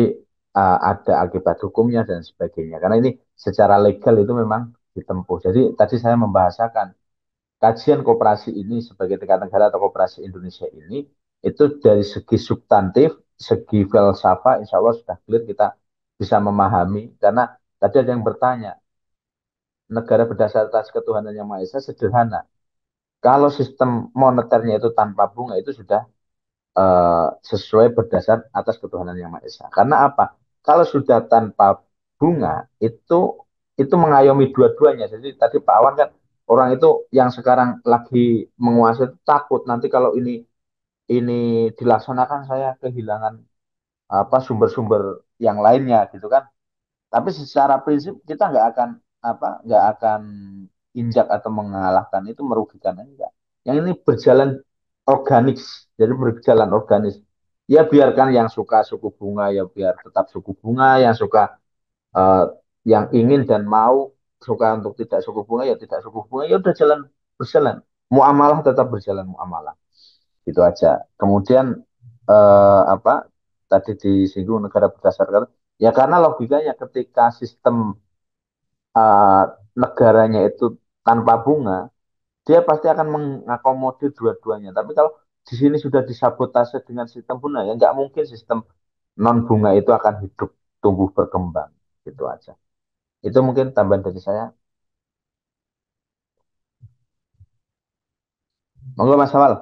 ada akibat hukumnya dan sebagainya. Karena ini secara legal itu memang ditempuh. Jadi tadi saya membahasakan kajian koperasi ini sebagai tingkat negara atau koperasi Indonesia ini itu dari segi substantif, segi filsafat, insya Allah sudah clear kita bisa memahami. Karena tadi ada yang bertanya, negara berdasar atas ketuhanan yang Maha Esa sederhana. Kalau sistem moneternya itu tanpa bunga itu sudah sesuai berdasar atas ketuhanan yang Maha Esa. Karena apa? Kalau sudah tanpa bunga itu mengayomi dua-duanya. Jadi tadi Pak Awan kan orang itu yang sekarang lagi menguasai itu takut nanti kalau ini dilaksanakan saya kehilangan apa sumber-sumber yang lainnya gitu kan. Tapi secara prinsip kita nggak akan injak atau mengalahkan itu merugikan enggak. Yang ini berjalan organik, jadi berjalan organis. Ya biarkan yang suka suku bunga ya biar tetap suku bunga, yang suka eh, yang ingin dan mau suka untuk tidak suku bunga ya tidak suku bunga ya udah jalan berjalan. Muamalah tetap berjalan muamalah. Itu aja. Kemudian apa tadi disinggung negara berdasarkan ya karena logikanya ketika sistem eh, negaranya itu tanpa bunga, dia pasti akan mengakomodir dua-duanya. Tapi kalau di sini sudah disabotase dengan sistem bunga, ya nggak mungkin sistem non bunga itu akan hidup, tumbuh berkembang. Gitu aja. Itu mungkin tambahan dari saya. Monggo Mas Awal.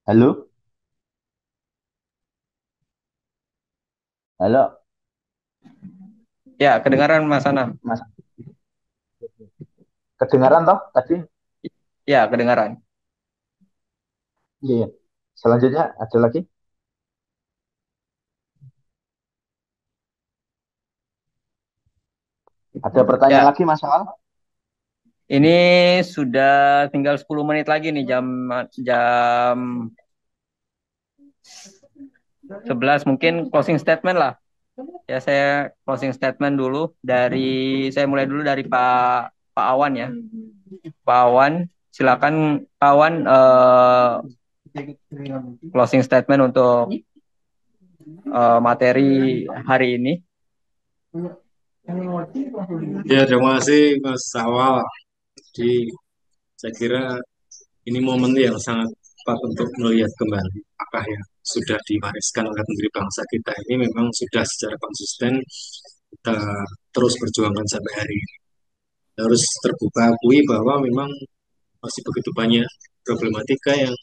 Halo, halo, Ya, kedengaran Mas Anam. Mas. Kedengaran toh tadi? Ya, kedengaran. Iya, iya. Selanjutnya ada lagi? Ada pertanyaan Ya, lagi Mas Awal? ini sudah tinggal 10 menit lagi nih jam jam 11 mungkin closing statement lah. Ya, saya closing statement dulu dari saya mulai dulu dari Pak Awan ya. Pak Awan, silakan Pak Awan closing statement untuk materi hari ini. Ya, terima kasih Mas Awal. Jadi saya kira ini momen yang sangat tepat untuk melihat kembali apakah yang sudah diwariskan oleh pendiri bangsa kita ini memang sudah secara konsisten kita terus perjuangkan sampai hari ini. Kita harus terbuka akui bahwa memang masih begitu banyak problematika yang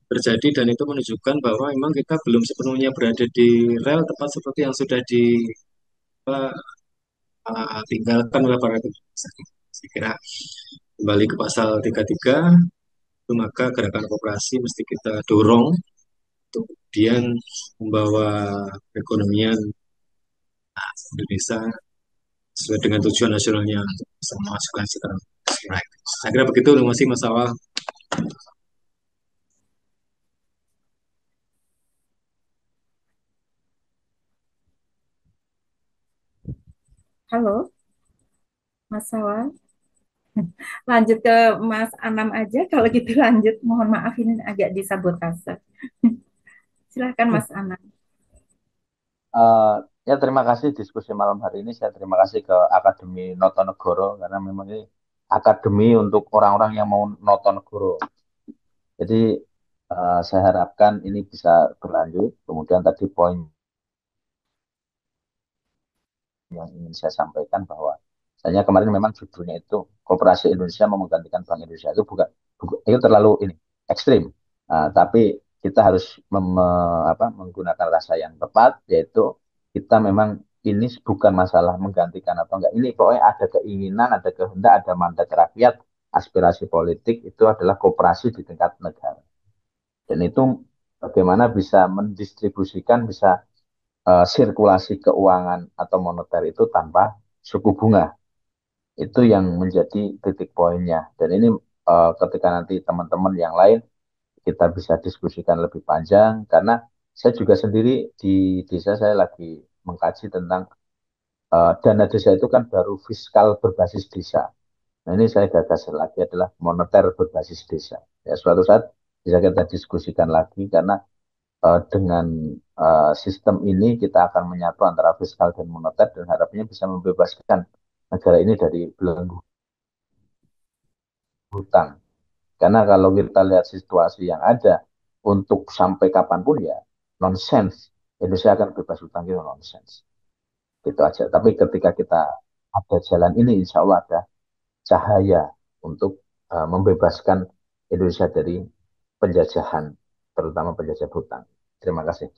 terjadi dan itu menunjukkan bahwa memang kita belum sepenuhnya berada di rel tepat seperti yang sudah ditinggalkan oleh para bangsa. Saya kira kembali ke pasal 33 itu maka gerakan koperasi mesti kita dorong untuk kemudian membawa perekonomian Indonesia sesuai dengan tujuan nasionalnya untuk bisa memasukkan sekarang. Saya kira begitu, terima kasih Mas Awal. Halo, Mas Sawan. Lanjut ke Mas Anam aja. Kalau gitu lanjut. Mohon maaf ini agak disabotase. Silahkan Mas Anam. Eh, ya terima kasih diskusi malam hari ini. Saya terima kasih ke Akademi Notonegoro karena memang ini akademi untuk orang-orang yang mau Notonegoro. Jadi saya harapkan ini bisa berlanjut. Kemudian tadi poin yang ingin saya sampaikan bahwa misalnya kemarin memang judulnya itu Koperasi Indonesia mau menggantikan Bank Indonesia itu itu terlalu ini ekstrim. Tapi kita harus menggunakan rasa yang tepat yaitu kita memang ini bukan masalah menggantikan atau enggak. Ini pokoknya ada keinginan, ada kehendak, ada mandat rakyat, aspirasi politik itu adalah koperasi di tingkat negara. Dan itu bagaimana bisa mendistribusikan, bisa sirkulasi keuangan atau moneter itu tanpa suku bunga. Itu yang menjadi titik poinnya. Dan ini ketika nanti teman-teman yang lain kita bisa diskusikan lebih panjang karena saya juga sendiri di desa saya lagi mengkaji tentang dana desa itu kan baru fiskal berbasis desa. Nah ini saya gagas lagi adalah moneter berbasis desa. Ya suatu saat bisa kita diskusikan lagi karena dengan sistem ini kita akan menyatu antara fiskal dan moneter dan harapannya bisa membebaskan negara ini dari belenggu hutang. Karena kalau kita lihat situasi yang ada untuk sampai kapanpun ya nonsens. Indonesia akan bebas hutang itu nonsens. Gitu aja. Tapi ketika kita ada jalan ini, insya Allah ada cahaya untuk membebaskan Indonesia dari penjajahan, terutama penjajah hutang. Terima kasih.